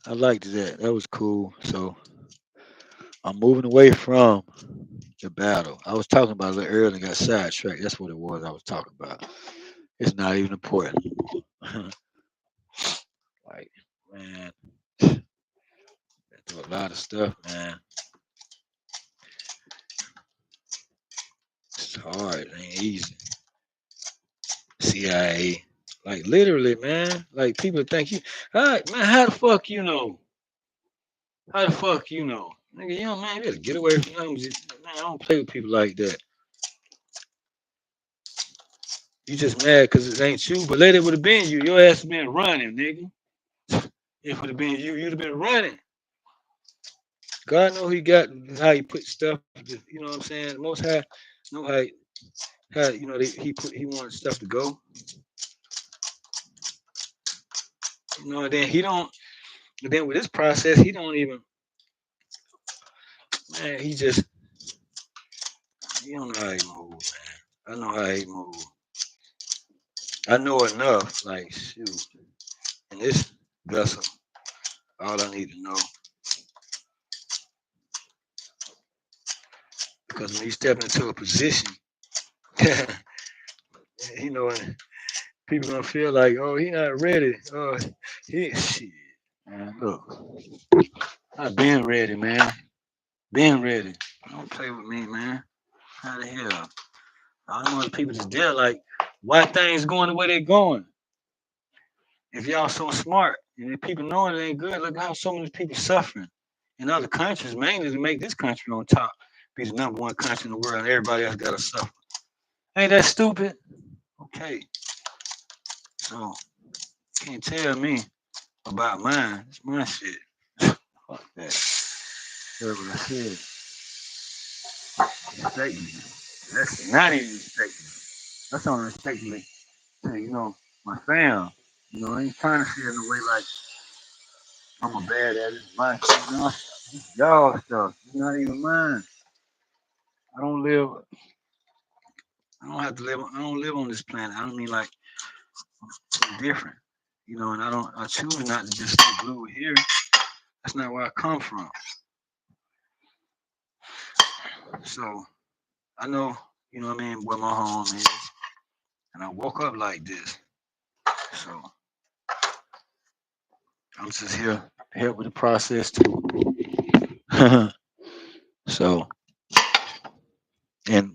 I liked that. That was cool. So I'm moving away from the battle. I was talking about it a little earlier and got sidetracked. That's what it was I was talking about. It's not even important. Like, man, been through a lot of stuff, man. It's hard. It ain't easy. CIA. Like literally, man. Like people think you man, how the fuck you know? How the fuck you know? Nigga, man, you better get away from them. Man, I don't play with people like that. You just mad because it ain't you, but later it would have been you. Your ass been running, nigga. It would have been you. You'd have been running. God know he got how he put stuff. You know what I'm saying? Most high know how he wanted stuff to go. And then he don't. And then with this process, he don't even. Man, he don't know how he move, man. I know how he move. I know enough. Like shoot, in this vessel, all I need to know because when you step into a position, and people gonna feel like, oh, he not ready. Oh, he shit. Man, look, I've been ready, man. Been ready. Don't play with me, man. How the hell? I don't want people just there like why things going the way they're going. If y'all so smart and if people knowing it ain't good, look how so many people suffering in other countries, mainly to make this country on top, be the number one country in the world, and everybody else gotta suffer. Ain't that stupid? Okay, so can't tell me about mine. It's my shit. Fuck that. Heard what I said. Respect me. That's not even respect me. That's not respect me. Hey, my fam. I ain't trying to see it in a way like I'm a bad at it. My shit, y'all stuff. It's not even mine. I don't live. I don't have to live. I don't live on this planet. I don't mean like I'm different. And I don't. I choose not to just stay glued here. That's not where I come from. So I know. What I mean, where my home is, and I woke up like this. So I'm just here to help with the process too. So and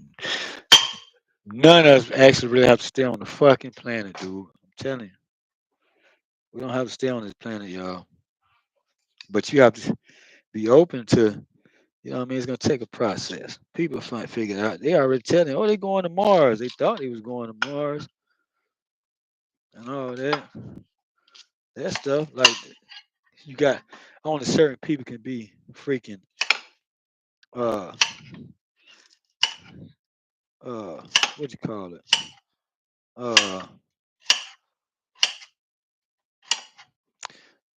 none of us actually really have to stay on the fucking planet, dude. I'm telling you, we don't have to stay on this planet, y'all. But you have to be open to. What I mean? It's gonna take a process. People find figure it out. They already telling, oh, they going to Mars. They thought they was going to Mars and all that. That stuff. Like you got only certain people can be freaking uh uh what you call it? Uh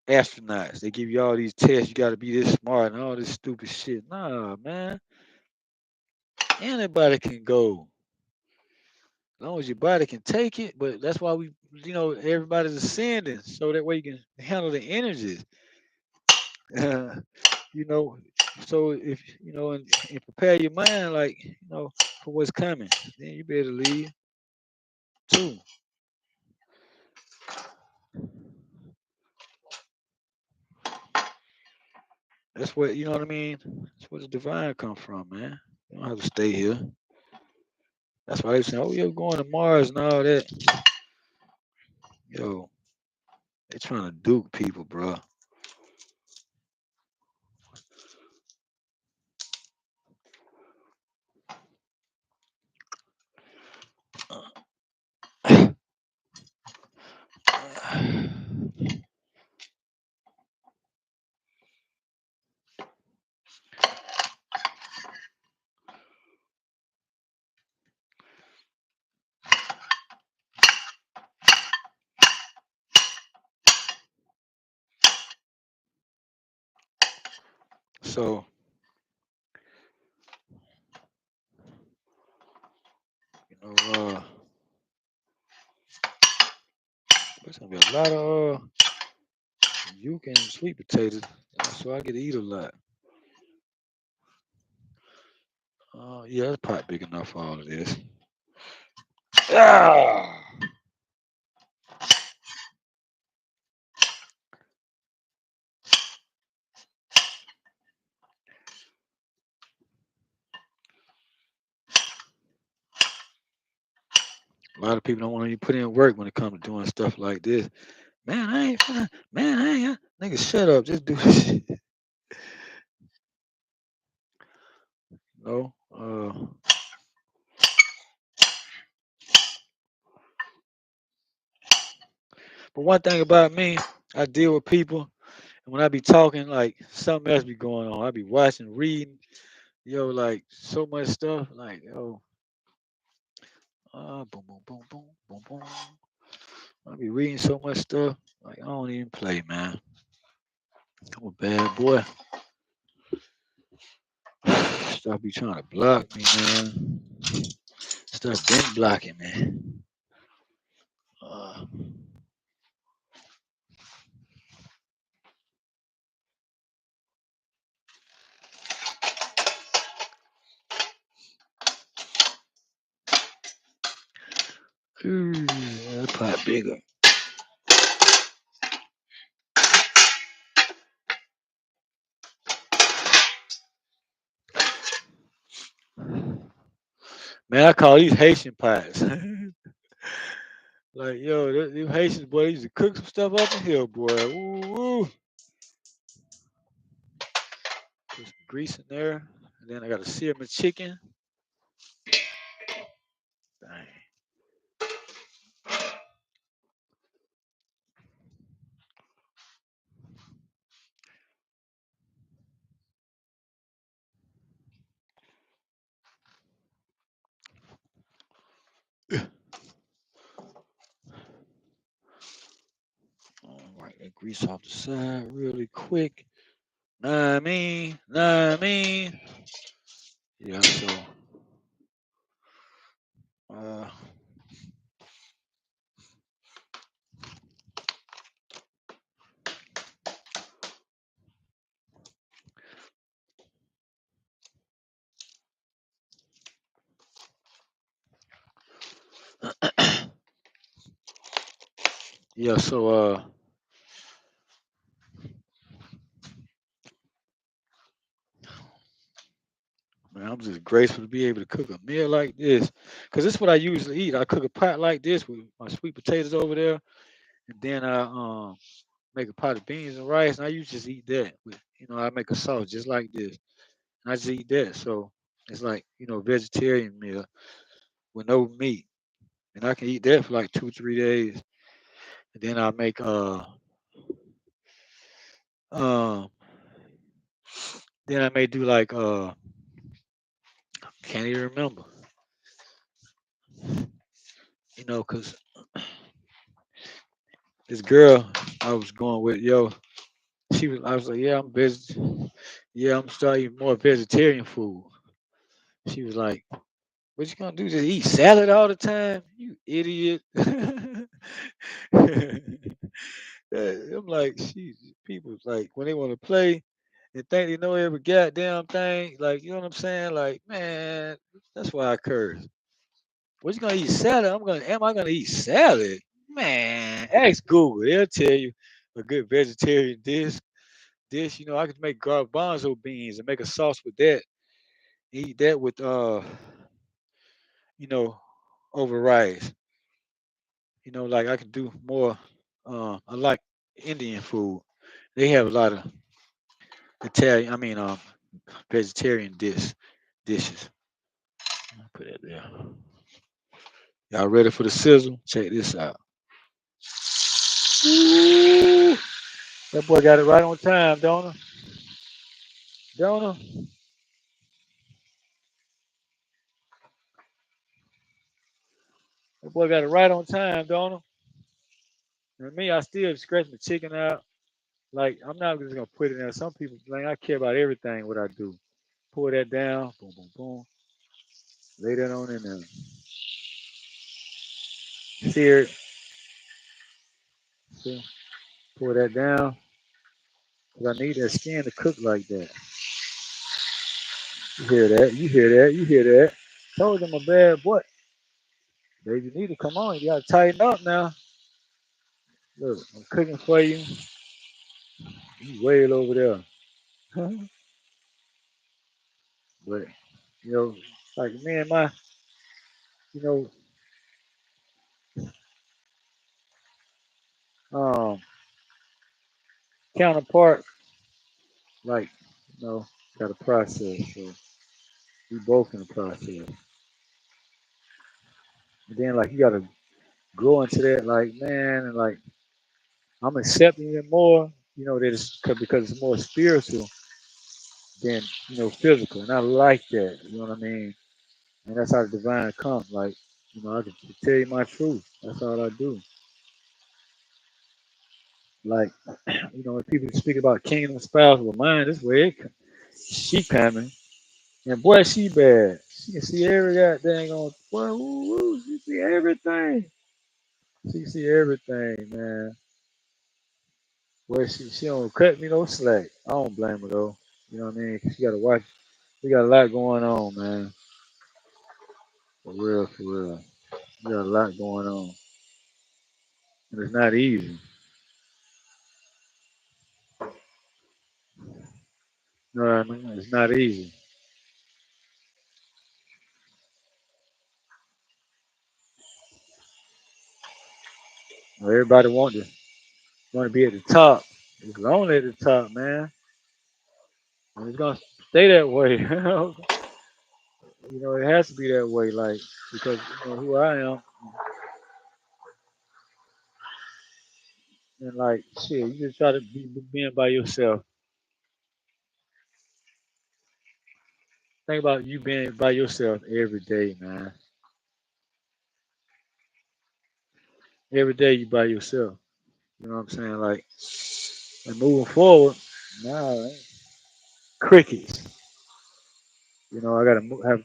Astronauts. They give you all these tests. You gotta be this smart and all this stupid shit. Nah, man. Anybody can go. As long as your body can take it, but that's why everybody's ascending, so that way you can handle the energies. Uh, you know, so if and prepare your mind, like for what's coming, then you better leave too. That's what what I mean. That's where the divine come from, man. You don't have to stay here. That's why they say, "Oh, you're going to Mars and all that." Yo, they trying to duke people, bro. So you know, there's gonna be a lot of you can sweet potatoes, so I get to eat a lot. Yeah, that's pot big enough for all of this. Ah! A lot of people don't want to put in work when it comes to doing stuff like this. Man, I ain't finna, man, I ain't, nigga, shut up, just do this shit. No, but one thing about me, I deal with people, and when I be talking, like something else be going on. I be watching, reading, like so much stuff, like boom, boom, boom, boom, boom, boom. I be reading so much stuff, like I don't even play, man. I'm a bad boy. Stop be trying to block me, man. Stop been blocking me. Uh, that pot bigger. Man, I call these Haitian pies. Like, yo, them Haitians, boy, they used to cook some stuff up in here, boy. Ooh, ooh. Put some grease in there. And then I got to sear my chicken. Dang. All right, that grease off the side really quick. Nah, I mean, nah, I mean. Yeah, so, uh, yeah, so, man, I'm just grateful to be able to cook a meal like this. Because this is what I usually eat. I cook a pot like this with my sweet potatoes over there. And then I make a pot of beans and rice. And I usually just eat that. I make a sauce just like this. And I just eat that. So it's like, vegetarian meal with no meat. And I can eat that for like 2, 3 days. And then I make um then I may do like can't even remember. Cause this girl I was going with, I was like, yeah, I'm starting more vegetarian food. She was like, what you gonna do? Just eat salad all the time? You idiot. I'm like, people like when they want to play and think they know every goddamn thing, like you know what I'm saying? Like, man, that's why I curse. What you gonna eat salad? Am I gonna eat salad? Man, ask Google, they'll tell you a good vegetarian dish, I could make garbanzo beans and make a sauce with that. Eat that with you know, over rice. Like I could do more. I like Indian food. They have a lot of Italian. I mean, vegetarian dishes. I'll put it there. Y'all ready for the sizzle? Check this out. Ooh, that boy got it right on time, don't he? Don't he? That boy got it right on time, don't he? And me, I still scratch the chicken out. Like I'm not just gonna put it in there. Some people, like I care about everything what I do. Pour that down, boom, boom, boom. Lay that on in there. Sear it. See? Pour that down. Cause I need that skin to cook like that. You hear that? You hear that? You hear that? Told them a bad boy. Baby, you need to come on. You gotta tighten up now. Look, I'm cooking for you. You way over there. But you know, like me and my, you know, um, counterpart, like, got a process. So we both in the process. And then like you gotta grow into that, like man, and like I'm accepting it more. That it's because it's more spiritual than physical, and I like that. You know what I mean? And that's how the divine comes. Like I can tell you my truth. That's all I do. Like when people speak about kingdom spouse, well, mine this way she coming, and boy, she bad. She can see every goddamn on. Boy, she see everything. She see everything, man. Boy, she don't cut me no slack. I don't blame her though. You know what I mean? 'Cause she got to watch. We got a lot going on, man. For real, for real. We got a lot going on, and it's not easy. You know what I mean? It's not easy. everybody want to be at the top. It's lonely at the top, man. And it's gonna stay that way. It has to be that way, like because who I am, and like shit, you just try to be being by yourself. Think about you being by yourself every day, man. Every day you by yourself. You know what I'm saying? Like, and moving forward, now crickets. I gotta have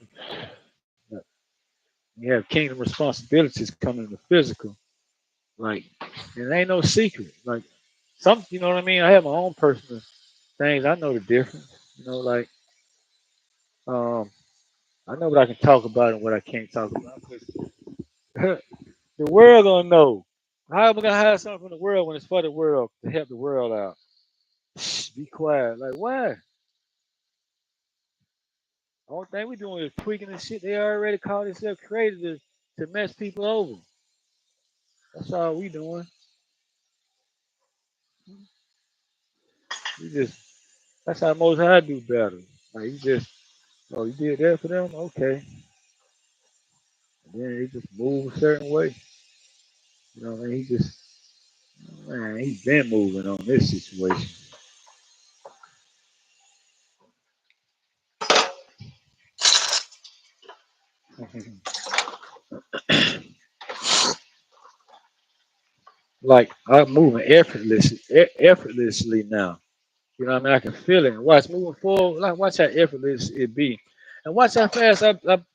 you have kingdom responsibilities coming in the physical. Like, it ain't no secret. Like, you know what I mean? I have my own personal things. I know the difference. Like, um, I know what I can talk about and what I can't talk about. 'Cause the world gonna know. How am I gonna hide something from the world when it's for the world to help the world out? Shh, be quiet. Like, why? Only thing we doing is tweaking and shit. They already called themselves creators to mess people over. That's all we doing. We just that's how most high do better. Like you just oh you did that for them? Okay. And then he just move a certain way. What I mean? He just man, he's been moving on this situation. Like I'm moving effortlessly now. You know what I mean? I can feel it. And watch moving forward. Like watch how effortless it be, and watch how fast I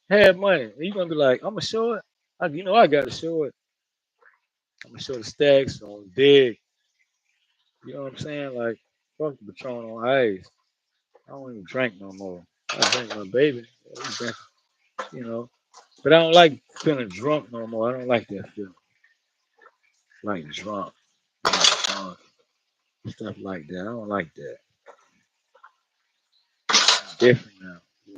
had money. And you gonna be like, I'm gonna show it. I got to show it. I'm gonna show the stacks on big. You know what I'm saying? Like fuck the Patron on ice. I don't even drink no more. I drink my baby. I drink, you know. But I don't like feeling drunk no more. I don't like that feeling. Like drunk, drunk, stuff like that. I don't like that. It's different now. You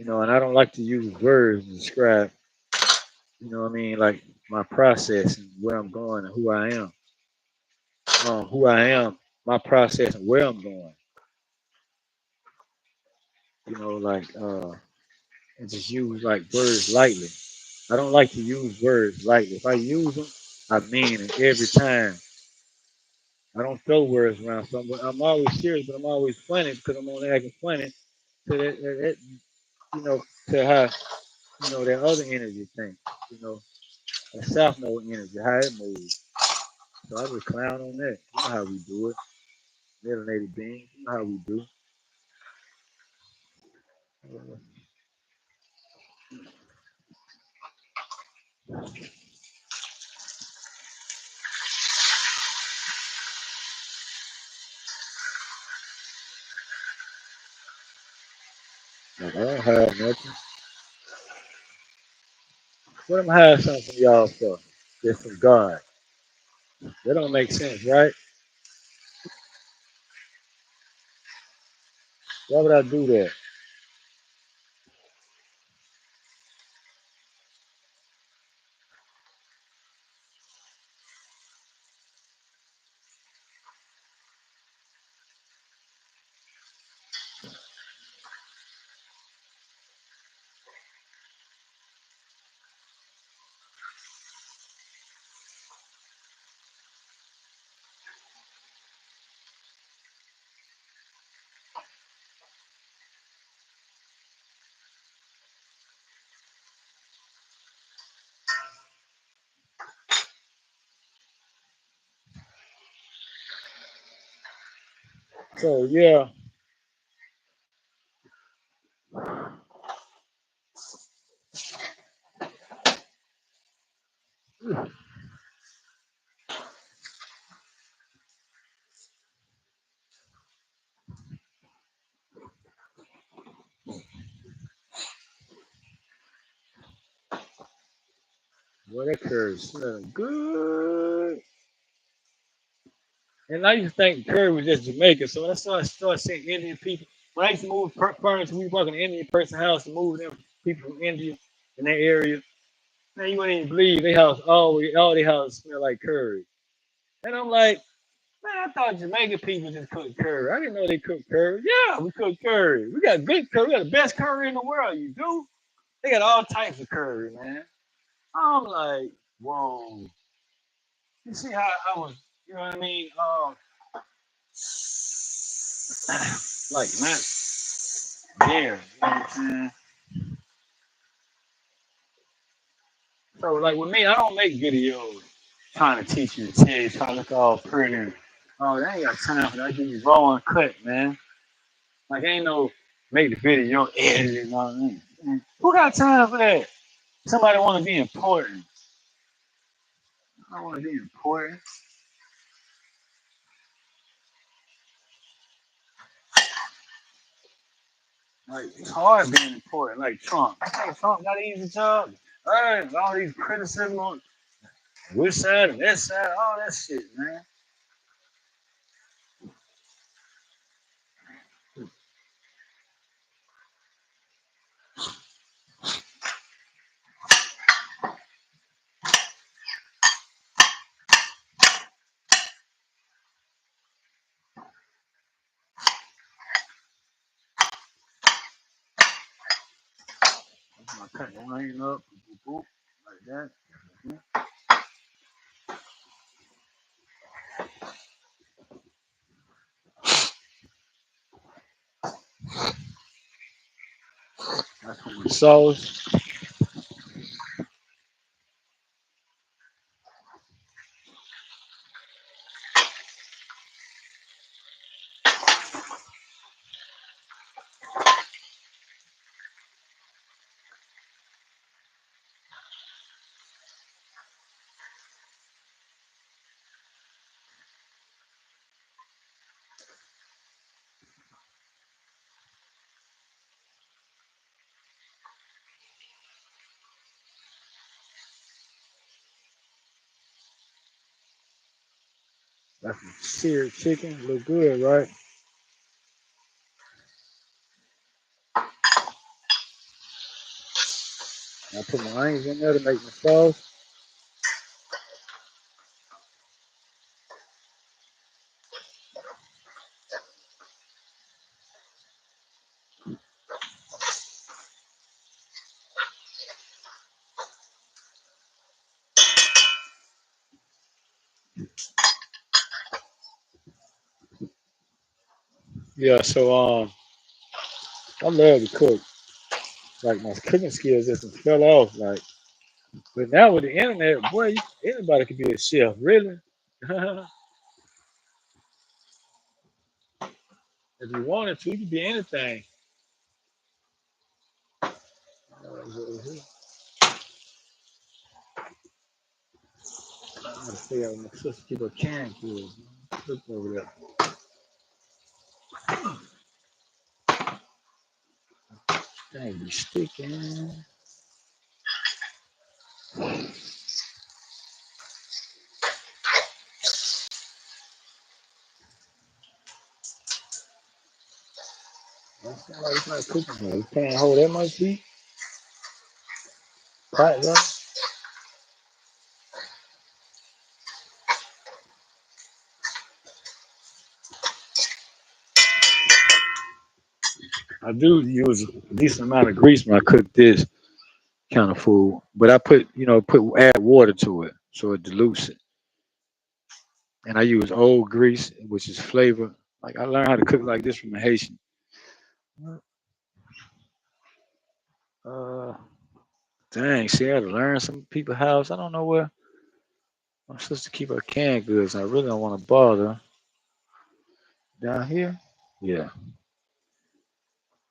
know. And I don't like to use words to describe. What I mean? Like my process and where I'm going and who I am. Who I am, my process and where I'm going. Like and just use like words lightly. I don't like to use words lightly. If I use them, I mean it every time. I don't throw words around. So I'm always serious, but I'm always funny because I'm only acting funny to you know, to how that other energy thing. You know, that South Node energy, how it moves. So I just clown on that. You know how we do it. Melanated beings. You know how we do. Like, I don't have nothing. What am I hiding something from y'all for? It's from God. That don't make sense, right? Why would I do that? So yeah, well that curve smelling good. And I used to think the curve was just Jamaica. So when I started seeing Indian people, when I used to move furniture, we walk in an Indian person's house to move them people from India in that area. Man, you wouldn't even believe they house all their house smell like curry. And I'm like, man, I thought Jamaican people just cook curry. I didn't know they cook curry. Yeah, we cook curry. We got good curry. We got the best curry in the world. You do? They got all types of curry, man. I'm like, whoa. You see how I was, you know what I mean? Like not there. You know what I'm saying? So like with me, I don't make videos trying to teach you to tell you, trying to look all pretty. Oh, they ain't got time for that. I give you raw and cut, man. Like ain't no make the video edit and all that. Who got time for that? Somebody want to be important. I want to be important. Like it's hard being important. Like Trump. I think Trump got an easy job. All these criticism on which side and that side, all that shit, man. I cut the lane up, boop, boop, like that. That's what we sauce. That's some seared chicken. Look good, right? I put my onions in there to make my sauce. Yeah, so I love to cook. Like my cooking skills just fell off. Like, but now with the internet, boy, anybody can be a chef, really. If you wanted to, you could be anything. I gotta stay out with my sister keep her can good. Look over there. Dang, be sticking. That's not like it's not cooking. You can't hold that much heat. Pot, bro. I do use a decent amount of grease when I cook this kind of food, but I put add water to it so it dilutes it. And I use old grease, which is flavor. Like I learned how to cook like this from a Haitian. Uh, dang, see, I had to learn some people's house. I don't know where my sister keep her canned goods. I really don't want to bother down here. Yeah,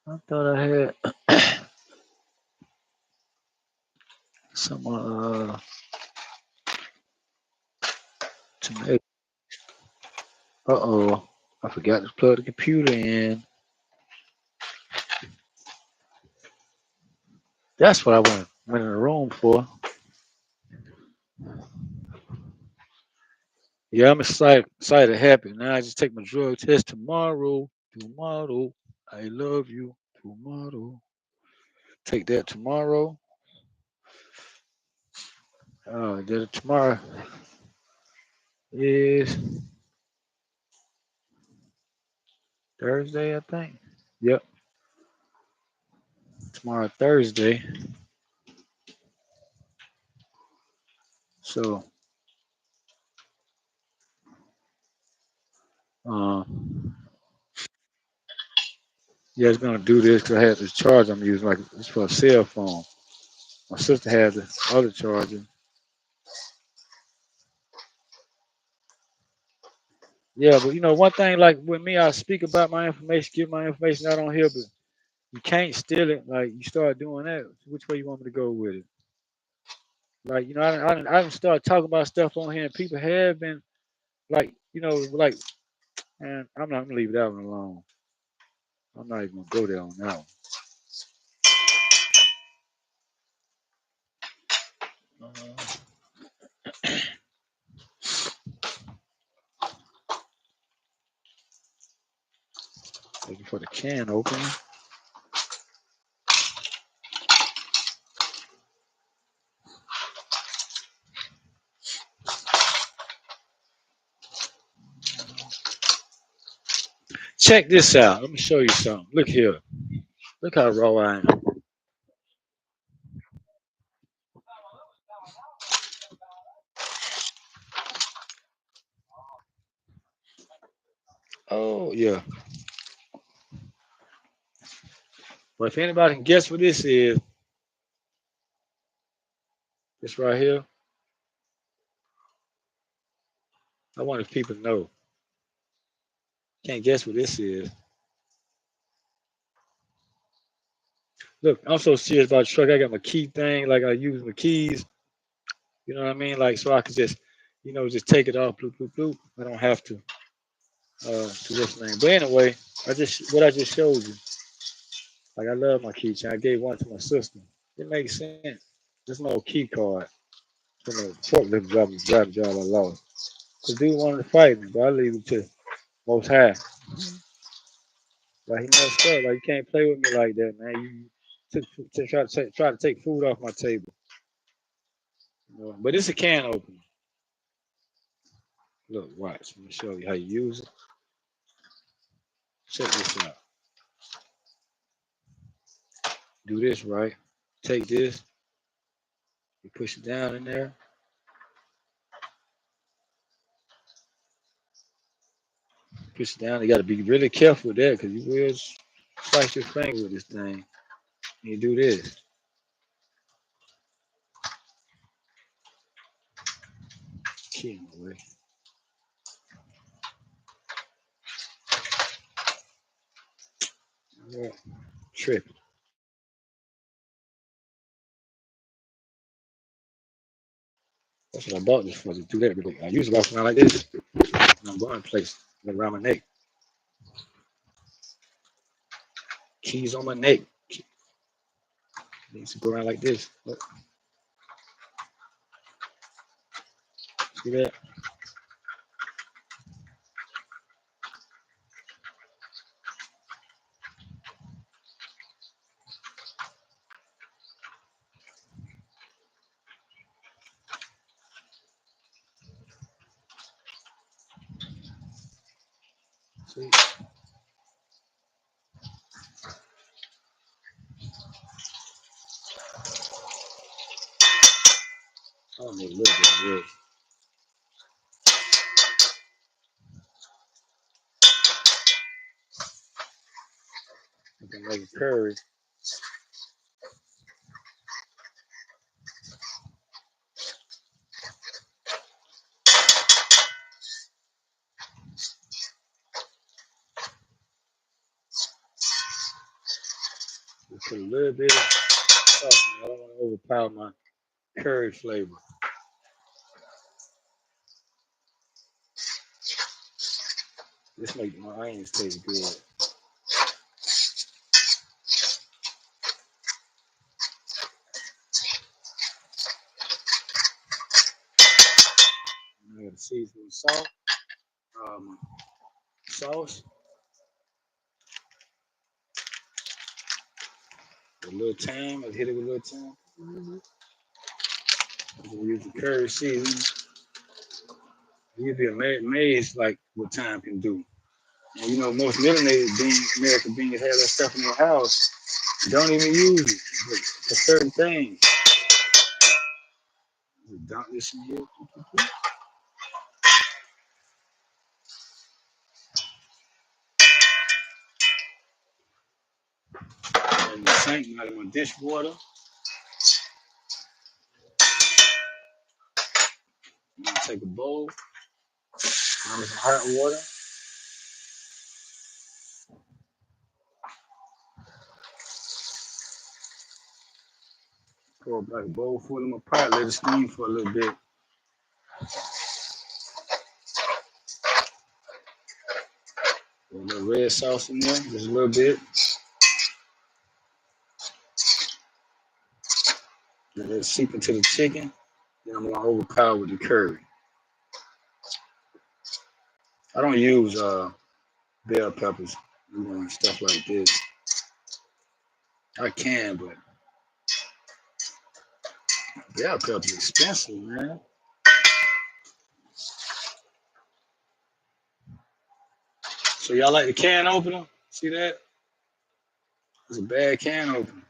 I thought I had some tomato. Uh-oh, I forgot to plug the computer in. That's what I went in the room for. Yeah, I'm excited, happy. Now I just take my drug test tomorrow. Tomorrow, I love you. Tomorrow, take that tomorrow. Tomorrow is Thursday, I think. Yep, tomorrow Thursday. So, uh, yeah, it's gonna do this because I had this charger I'm using, like it's for a cell phone. My sister had the other charger. Yeah, but one thing, like with me, I speak about my information, give my information out on here, but you can't steal it. Like you start doing that, which way you want me to go with it? Like I didn't start talking about stuff on here, and people have been like, like, man, I'm not gonna leave that one alone. I'm not even gonna go there on that one. Looking for the can opener. Check this out. Let me show you something. Look here. Look how raw I am. Oh yeah. But if anybody can guess what this is, this right here. I want if people know. Can't guess what this is. Look, I'm so serious about the truck. I got my key thing, like I use my keys. You know what I mean? Like so I could just, just take it off, bloop, bloop, bloop. I don't have to do this thing. But anyway, what I just showed you. Like I love my keychain. I gave one to my sister. It makes sense. This is my old key card from a forklift driving job I lost. The dude wanted to fight me, but I leave it to most high. Like he messed up. Like you can't play with me like that, man. You try to take food off my table. But it's a can opener. Look, watch. Let me show you how you use it. Check this out. Do this right. Take this. You push it down in there. Push it down. You got to be really careful with that because you will slice your finger with this thing. And you do this. Key in the way. Yeah. Tripping. That's what I bought this for, to do that. Really. I usually walk around like this. And I'm going place around my neck. Keys on my neck. Needs to go around like this. Look, see that? See? I don't need a little bit of this. I can make a curry. Just put a little bit of sauce in it. I don't want to overpower my curry flavor. This makes my onions taste good. I got to season with salt, sauce, a little thyme. I hit it with a little thyme. You use the curry seasoning. You'd be amazed like what time can do. And you know, most melanated American beings have that stuff in their house. Don't even use it for certain things. Just dump this in here. In the sink, not in my dishwater. I'm gonna take a bowl, with some hot water. Pour like a bowl full in my pot, let it steam for a little bit. Put a little red sauce in there, just a little bit. Let it seep into the chicken. Then I'm gonna overpower with the curry. I don't use bell peppers, and stuff like this. I can, but bell peppers expensive, man. So y'all like the can opener? See that? It's a bad can opener.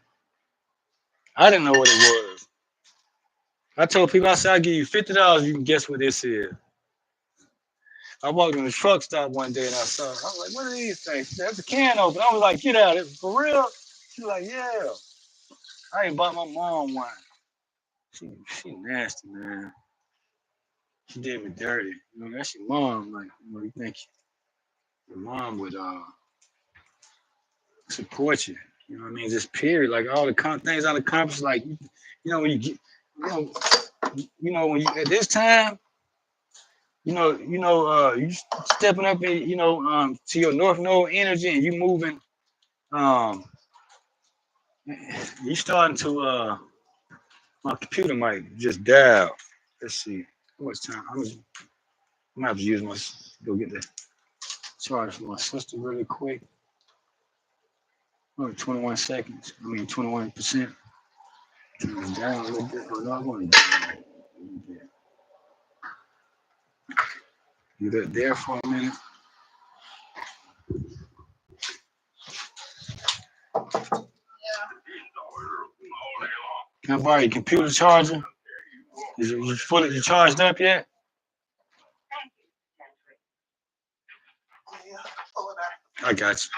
I didn't know what it was. I told people, I said, I'll give you $50, you can guess what this is. I walked in the truck stop one day and I saw it. I was like, what are these things? She said, that's a can opener. I was like, get out. It's for real? She was like, yeah. I ain't bought my mom one. She nasty, man. She did me dirty. You know, that's your mom. Like, you know, you think your mom would support you. You know what I mean? Just period. Like all the things I accomplished, like you know, when you get when you at this time, you stepping up in, to your North Node energy and you moving, um, you starting to my computer might just die out. Let's see. How much time? I'm gonna have to use go get the charge for my sister really quick. Only 21 seconds. I mean 21%. Turn it down a little bit. Oh, no, I'm going down a little bit. You there for a minute. Can I borrow your computer charger? Is you fully charged up yet? I got you.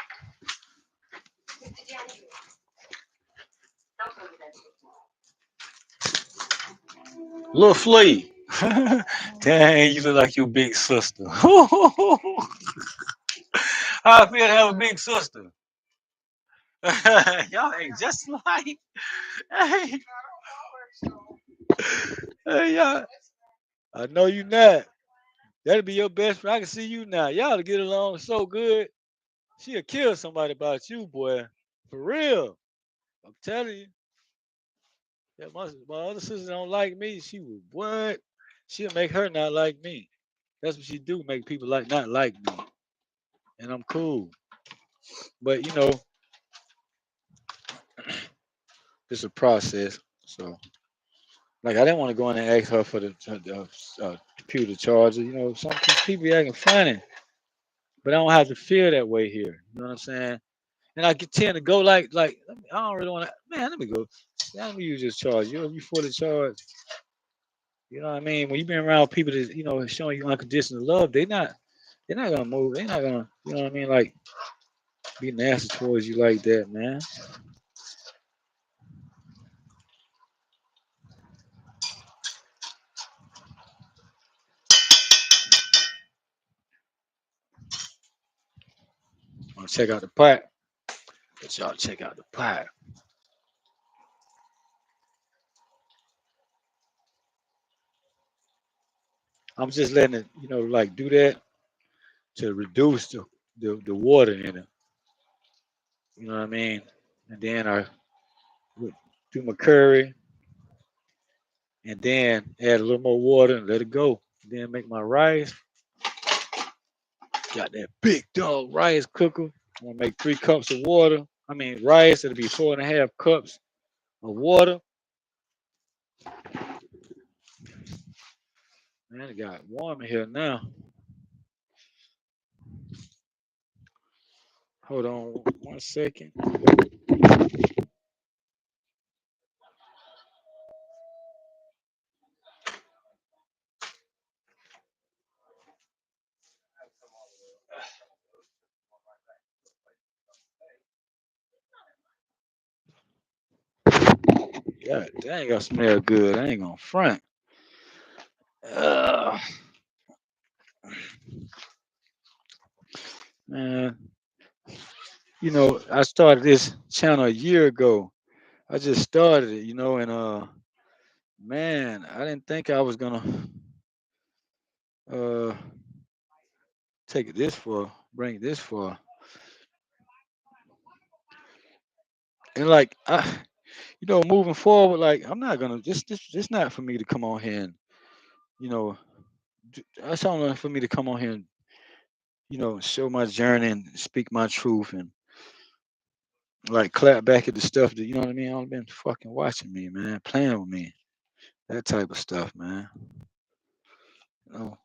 Little Flea. Dang, you look like your big sister. How I feel to have a big sister. Y'all ain't just like, hey, hey, y'all. I know you not. That'll be your best friend. I can see you now. Y'all to get along so good. She'll kill somebody about you, boy. For real. I'm telling you. Yeah, my other sister don't like me. She would what? She'll make her not like me. That's what she do, make people like not like me. And I'm cool. But it's a process. So like I didn't want to go in and ask her for the computer charger. Some people be acting funny. But I don't have to feel that way here. You know what I'm saying? And I tend to go like I don't really want to. Man, let me go. Yeah, let me use this charge. You fully charged. You know what I mean? When you've been around people that showing you unconditional love, they're not gonna move. They're not gonna, you know what I mean? Like be nasty towards you like that, man. Wanna check out the pot? Let y'all check out the pot. I'm just letting it, like do that to reduce the water in it. You know what I mean? And then I would do my curry and then add a little more water and let it go. Then make my rice. Got that big dog rice cooker. I'm gonna make 3 cups of water. I mean rice, it'll be 4.5 cups of water. Man, it got warm in here now. Hold on 1 second. God dang, I smell good. I ain't gonna front. Uh, man, I started this channel a year ago. I just started it, and man, I didn't think I was gonna uh take it this far, bring it this far. And like moving forward, like I'm not gonna this not for me to come on here and, you know, that's only for me to come on here and, show my journey and speak my truth and like clap back at the stuff that, you know what I mean? I've been fucking watching me, man, playing with me, that type of stuff, man.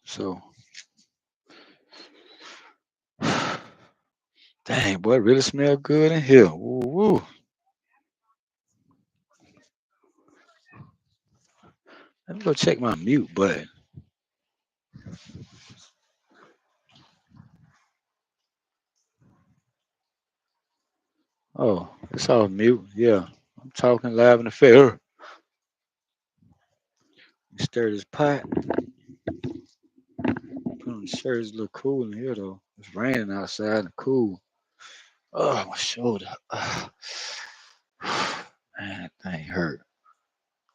So dang, boy, it really smell good in here. Woo, woo. Let me go check my mute button. Oh, it's all mute. Yeah, I'm talking live in the face. Stir this pot. Sure, it's a little cool in here though. It's raining outside and cool. Oh, my shoulder. Man, that thing hurt.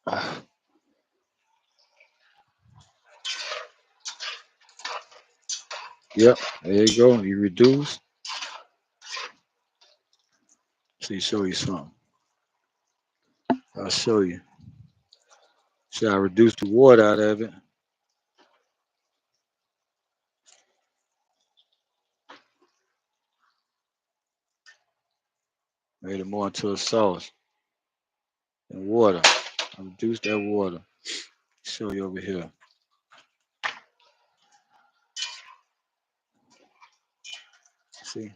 Ah, yep, there you go. You reduce. See, show you something. I'll show you. See, I reduced the water out of it. Made it more into a sauce and water. I reduced that water. Show you over here. See,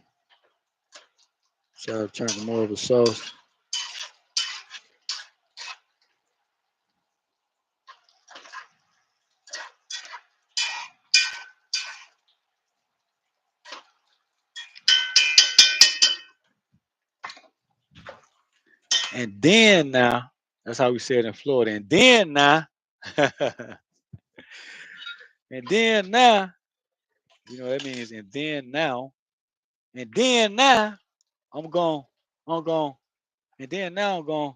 so I turned it more of a sauce. And then now, that's how we say it in Florida. And then now, and then now, that means and then now, and then now, I'm going, I'm going, and then now I'm going.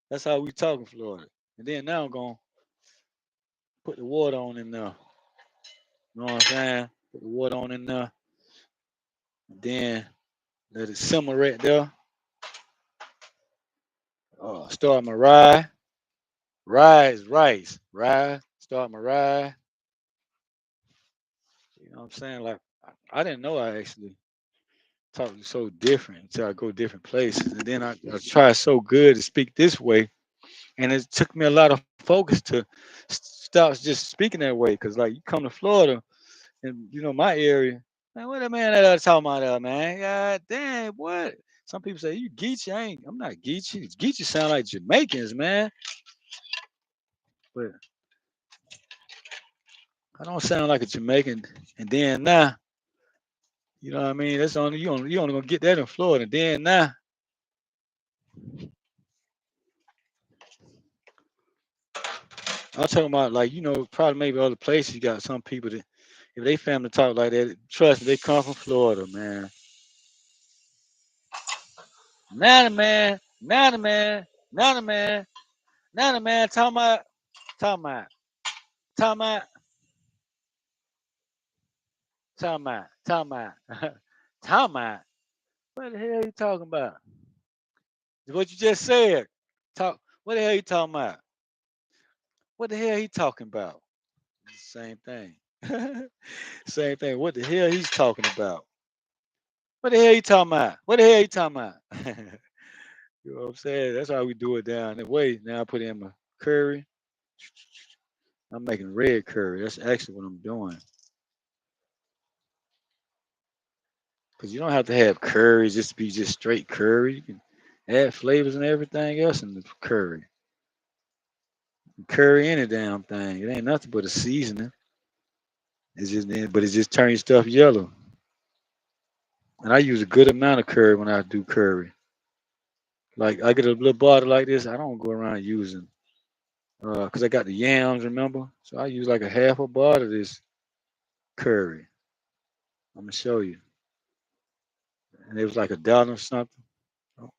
That's how we talk in Florida. And then now I'm going to put the water on in there. You know what I'm saying? Put the water on in there. And then let it simmer right there. Start my rye. Rye is rice. Rye. Start my rye. You know what I'm saying? Like, I didn't know I actually talk so different until I go different places. And then I try so good to speak this way. And it took me a lot of focus to stop just speaking that way. Because, like, you come to Florida and, my area, man, what that man that talking about there, man? God damn, what? Some people say, you Geechee. I'm not Geechee. Geechee sound like Jamaicans, man. But I don't sound like a Jamaican. And then now, you know what I mean? That's only you only gonna get that in Florida. And then now, I'm talking about like, probably maybe other places you got some people that if they family talk like that, trust me, they come from Florida, man. Now the man, now the man, now the man, now the man talking about, talking about, talking about, talking about, talking about. What the hell you talking about? What you just said. Talk. What the hell you talking about? What the hell he talking about? Same thing. Same thing. What the hell he's talking about? What the hell you talking about? What the hell you talking about? You know what I'm saying? That's how we do it down the way. Now I put in my curry. I'm making red curry. That's actually what I'm doing. Because you don't have to have curry just to be just straight curry. You can add flavors and everything else in the curry. Curry any damn thing. It ain't nothing but a seasoning. But it just turns stuff yellow. And I use a good amount of curry when I do curry. Like I get a little bottle like this. I don't go around using because I got the yams, remember? So I use like a half a bottle of this curry. I'm gonna show you. And it was like $1 or something. Oh,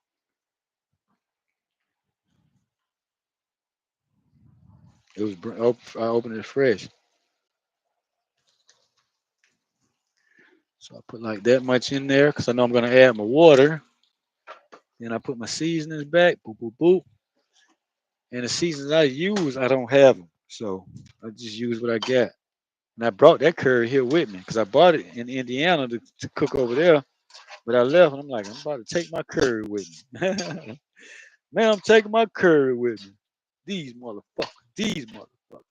it was I opened it fresh. So I put like that much in there because I know I'm gonna add my water. Then I put my seasonings back. Boop boop boop. And the seasonings I use, I don't have them. So I just use what I got. And I brought that curry here with me because I bought it in Indiana to cook over there. But I left and I'm like, I'm about to take my curry with me. Man, I'm taking my curry with me. These motherfuckers. These motherfuckers.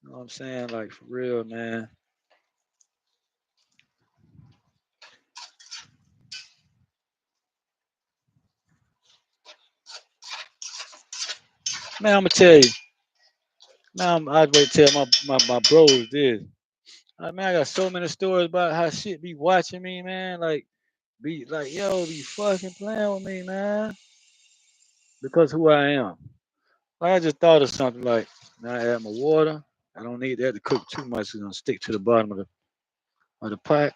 You know what I'm saying? Like for real, man. Man, I'm gonna tell you. Now I was to tell my bros this. Man, I got so many stories about how shit be watching me, man. Like be like, yo, be fucking playing with me, man. Because who I am. Like, I just thought of something like, now I add my water. I don't need that to cook too much. It's gonna stick to the bottom of the pot.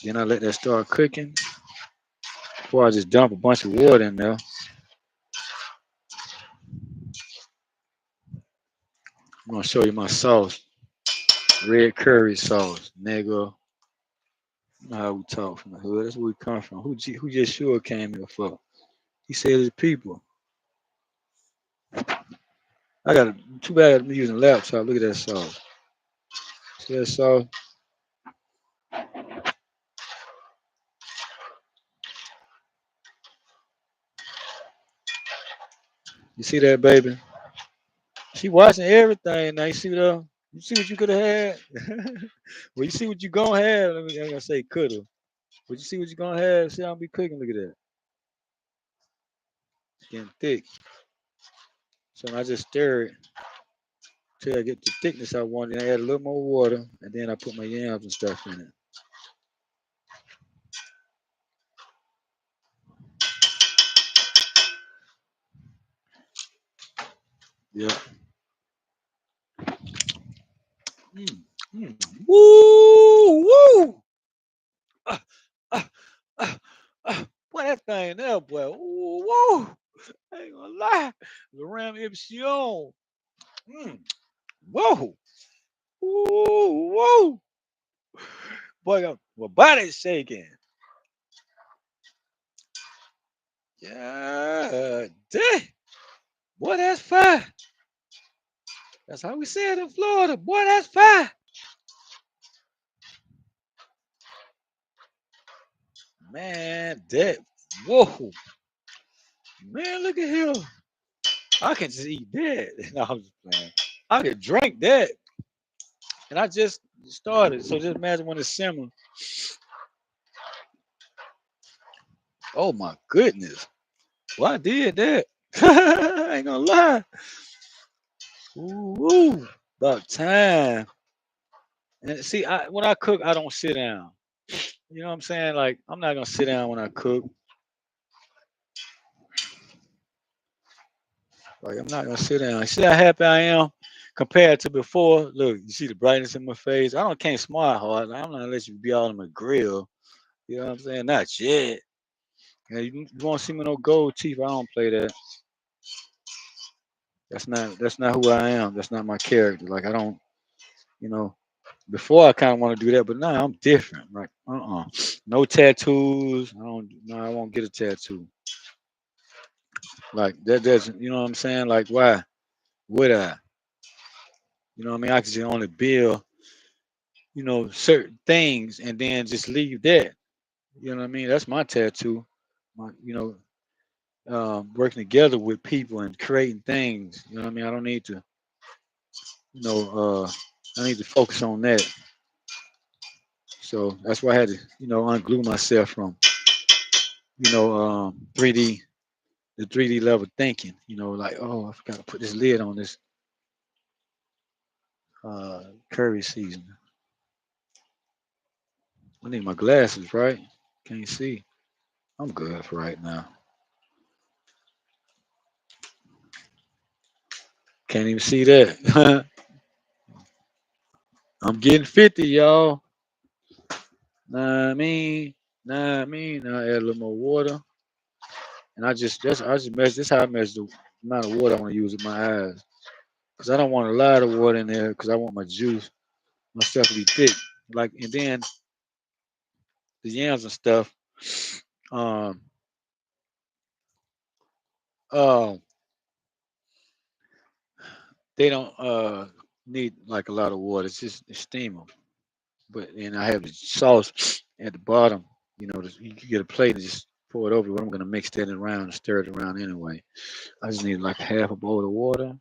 Then I let that start cooking. Before I just dump a bunch of water in there. I'm gonna show you my sauce. Red curry sauce, nigga. You know how we talk from the hood. That's where we come from. Who just sure came here for? He said his people. I got too bad I'm using a laptop. Look at that sauce. See that sauce? You see that, baby? She watching everything now. You see that? You see what you could have had? Well, you see what you gonna have. I ain't gonna say coulda. But you see what you gonna have. See how I'm be cooking. Look at that. It's getting thick. So I just stir it till I get the thickness I want. Then I add a little more water, and then I put my yams and stuff in it. Yeah. Mm, mm. Woo, woo. Uh, uh, uh, boy, that thing there, boy. Woo, woo. I ain't gonna lie. The Ram Ipsion. Mm. Whoa. Woo, woo. Boy, my body's shaking. Yeah. Dang. Boy, that's fine. That's how we say it in Florida. Boy, that's fine. Man, that. Whoa. Man, look at him. I can just eat that. No, I'm just playing. I could drink that. And I just started. So just imagine when it's simmer. Oh my goodness. Well, I did that. I ain't gonna lie. Ooh, about time. And see, when I cook, I don't sit down. You know what I'm saying? Like, I'm not gonna sit down when I cook. Like, I'm not gonna sit down. See how happy I am compared to before? Look, you see the brightness in my face. I don't can't smile hard. Like, I'm not gonna let you be all in my grill. You know what I'm saying? Not yet. You won't see me no gold teeth. I don't play that. That's not who I am. That's not my character. Like I don't, you know. Before I kind of want to do that, but now I'm different. Like no tattoos. I don't. No, I won't get a tattoo. Like that doesn't. You know what I'm saying? Like why would I? You know what I mean? I could just only build, certain things and then just leave that. You know what I mean? That's my tattoo. My, working together with people and creating things. You know what I mean? I don't need to, you know, I need to focus on that. So that's why I had to, unglue myself from, 3D, the 3D level thinking. Like, oh, I forgot to put this lid on this curry season. I need my glasses, right? Can't see. I'm good for right now. Can't even see that. I'm getting 50, y'all. Nah, I mean, Now I add a little more water, and I just measure. This how I measure the amount of water I want to use with my eyes, cause I don't want a lot of water in there, cause I want my stuff to be thick. Like, and then the yams and stuff, um, uh, they don't need like a lot of water. It's steam them. But then I have the sauce at the bottom. You can get a plate and just pour it over. But I'm gonna mix that around and stir it around anyway. I just need like half a bowl of water.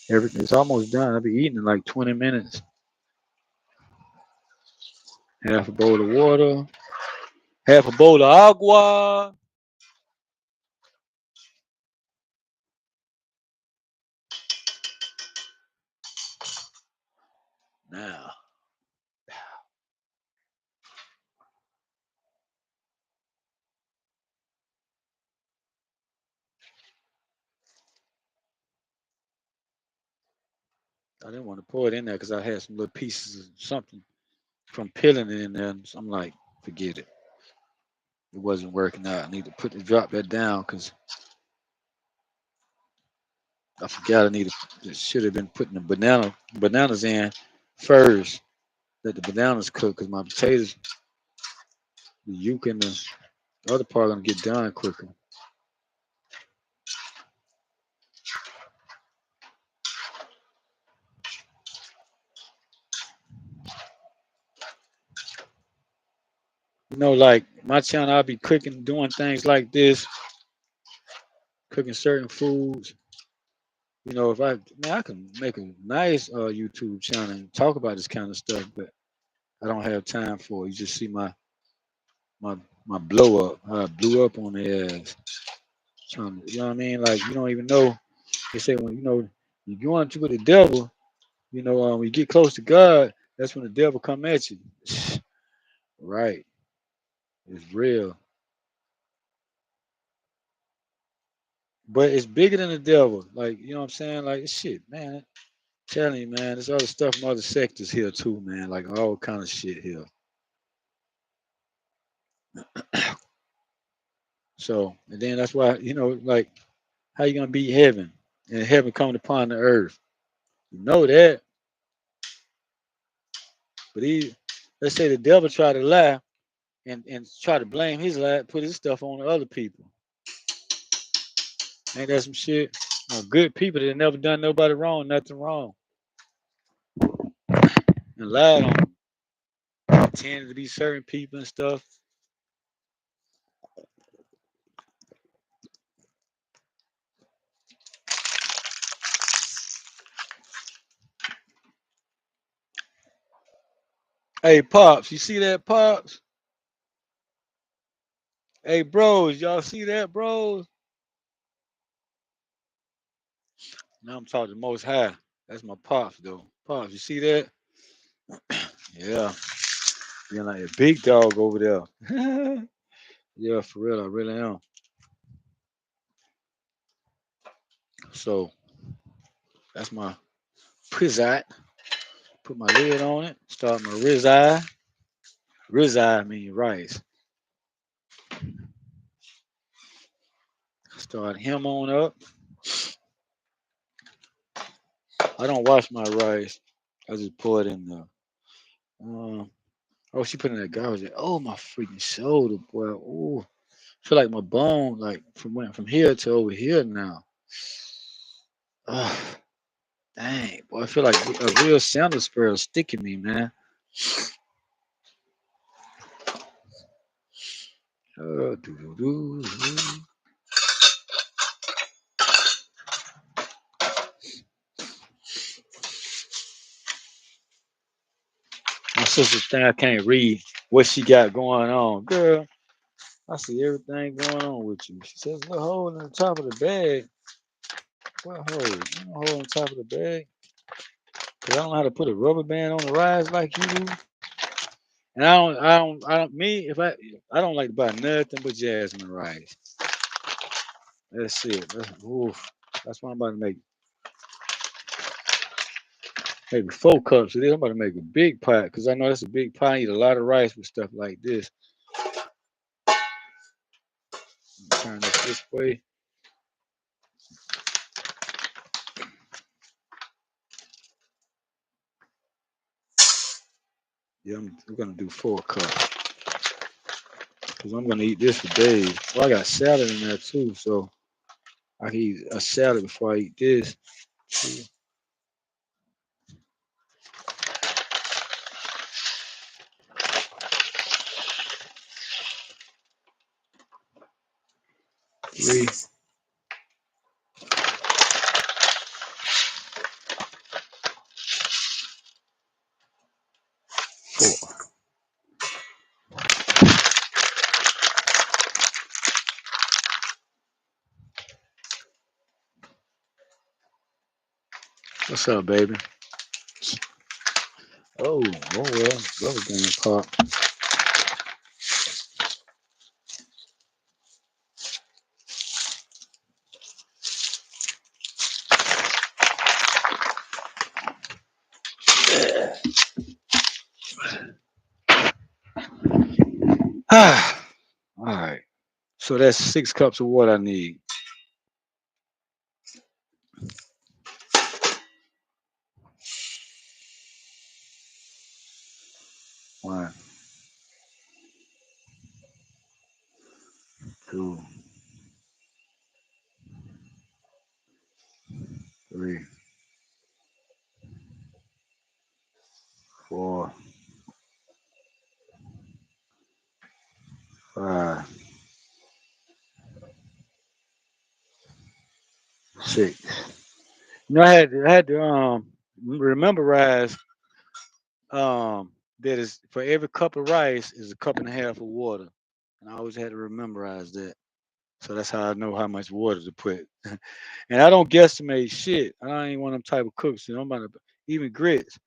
Everything's almost done. I'll be eating in like 20 minutes. Half a bowl of water. Half a bowl of agua. Now, I didn't want to pour it in there because I had some little pieces of something from peeling it in there. And so I'm like, forget it. It wasn't working out. I need to drop that down because I forgot I needed. Should have been putting the bananas in first. Let the bananas cook because my potatoes, the yolk and the other part are gonna get done quicker. Like my channel, I'll be cooking, doing things like this, cooking certain foods. If I can make a nice YouTube channel and talk about this kind of stuff, but I don't have time for it. You just see my my blow up, how I blew up on the ass. Trying to, you know what I mean? Like you don't even know. They say when you go into with the devil, when you get close to God, that's when the devil come at you. Right. It's real. But it's bigger than the devil. Like, you know what I'm saying? Like, shit, man. I'm telling you, man, there's other stuff from other sectors here too, man. Like all kind of shit here. So, and then that's why, like, how you gonna beat heaven and heaven coming upon the earth? You know that. But let's say the devil try to lie and try to blame his lie, put his stuff on the other people. Ain't that some shit? Good people that never done nobody wrong, nothing wrong, and lied on them, pretending to be certain people and stuff. Hey, Pops, you see that, Pops? Hey, bros, y'all see that, bros? Now I'm talking most high. That's my Pops, though. Pops, you see that? Yeah. Being like a big dog over there. Yeah, for real, I really am. So that's my prizat. Put my lid on it. Start my rizai. Rizai mean rice. Start him on up. I don't wash my rice. I just pour it in the. Oh, she put in that garbage. Oh, my freaking shoulder, boy. Oh, feel like my bone, like went from here to over here now. Oh, dang, boy. I feel like a real sandal sparrow sticking me, man. Doo-doo-doo. My sister think I can't read what she got going on. Girl, I see everything going on with you. She says, "Little hole in the top of the bag." What hole? Ain't no hole in the top of the bag. Cause I don't know how to put a rubber band on the rice like you do. And me, if I don't like to buy nothing but jasmine rice. That's it. Oof. That's why I'm about to make maybe 4 cups of this. I'm about to make a big pot because I know that's a big pot. I eat a lot of rice with stuff like this. Turn this way. Yeah, we're gonna do 4 cups because I'm gonna eat this for days. Well, I got salad in there too, so I can eat a salad before I eat this. 2, 3, 4. What's up, baby? Oh, oh well, rubber band pop. Ah, all right. So that's 6 cups of water I need. 1, 2, 3, 4, 5, 6. I had to rememberize that is for every cup of rice is a cup and a half of water, and I always had to memorize that. So that's how I know how much water to put. And I don't guesstimate shit. I ain't one of them type of cooks. You know, I'm about to, even grits.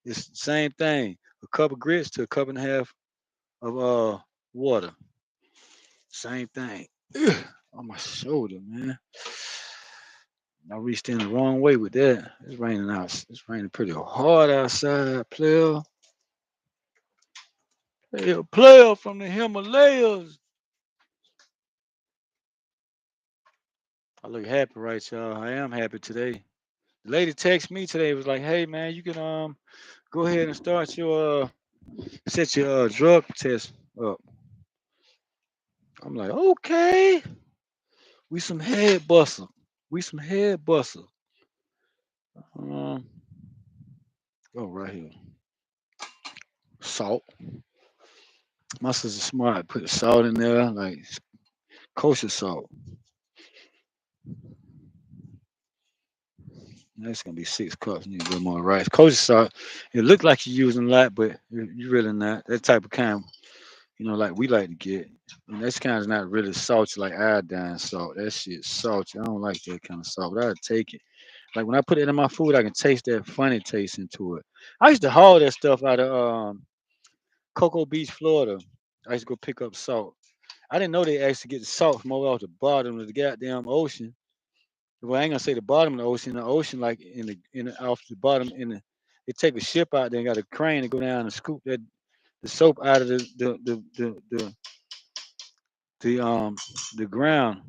It's the same thing. A cup of grits to a cup and a half of water. Same thing. Ugh, on my shoulder, man. I reached in the wrong way with that. It's raining out. It's raining pretty hard outside, player. Hey, a player from the Himalayas. I look happy, right, y'all. I am happy today. The lady texted me today. Was like, "Hey, man, you can go ahead and start your set your drug test up." I'm like, "Okay, we some head buster. We some head buster." Um, oh, right here, salt. My sister smart. Put the salt in there, like kosher salt. That's gonna be 6 cups. Need a little more rice. Kosher salt. It looked like you're using a lot, but you really not. That type of kind, like we like to get. And that's kind of not really salty like iodine salt. That shit's salty. I don't like that kind of salt, but I'd take it. Like when I put it in my food, I can taste that funny taste into it. I used to haul that stuff out of Cocoa Beach, Florida. I used to go pick up salt. I didn't know they actually get the salt from over off the bottom of the goddamn ocean. Well, I ain't gonna say the bottom of the ocean. The ocean, like in the off the bottom in the, they take a ship out there and got a crane to go down and scoop the soap out of the ground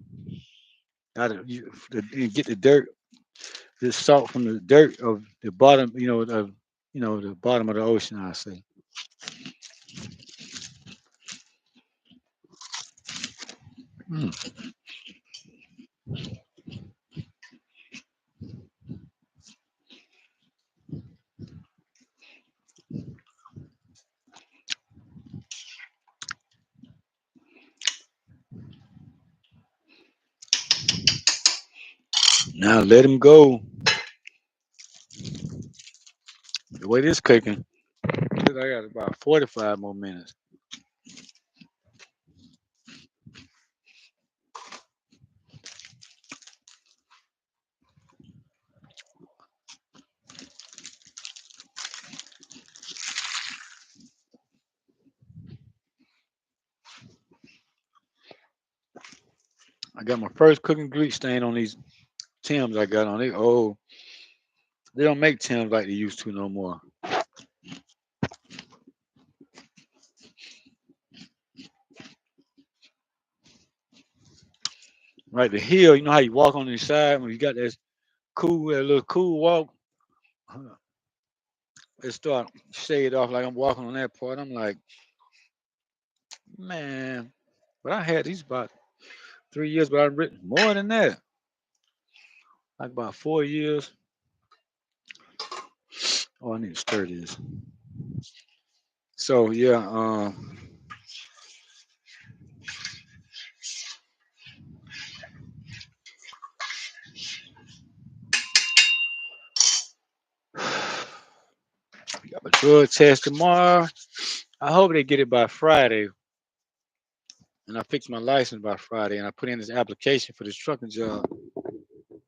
out of and get the dirt, the salt from the dirt of the bottom, the bottom of the ocean. I say. Mm. Now let him go. The way this cooking, I got about 45 more minutes. I got my first cooking grease stain on these Tims I got on. They don't make Tims like they used to no more. Right, the hill, you know how you walk on the side when you got that little cool walk? It start shade off like I'm walking on that part. I'm like, man, but I had these about 3 years, but I've written more than that. Like about 4 years. Oh, I need to stir this. So yeah, got my drug test tomorrow. I hope they get it by Friday. And I fix my license by Friday. And I put in this application for this trucking job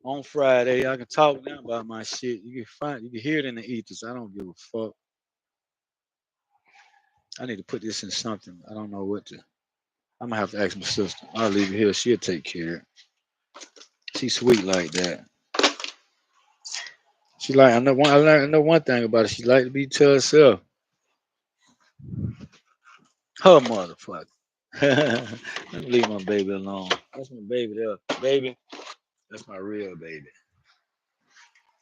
on Friday. I can talk now about my shit. You can hear it in the ethers. I don't give a fuck. I need to put this in something. I don't know what to. I'm gonna have to ask my sister. I'll leave it here. She'll take care of it. She's sweet like that. She like I know one thing about her. She like to be to herself. Her motherfucker. Let me leave my baby alone. That's my baby there. Baby, that's my real baby.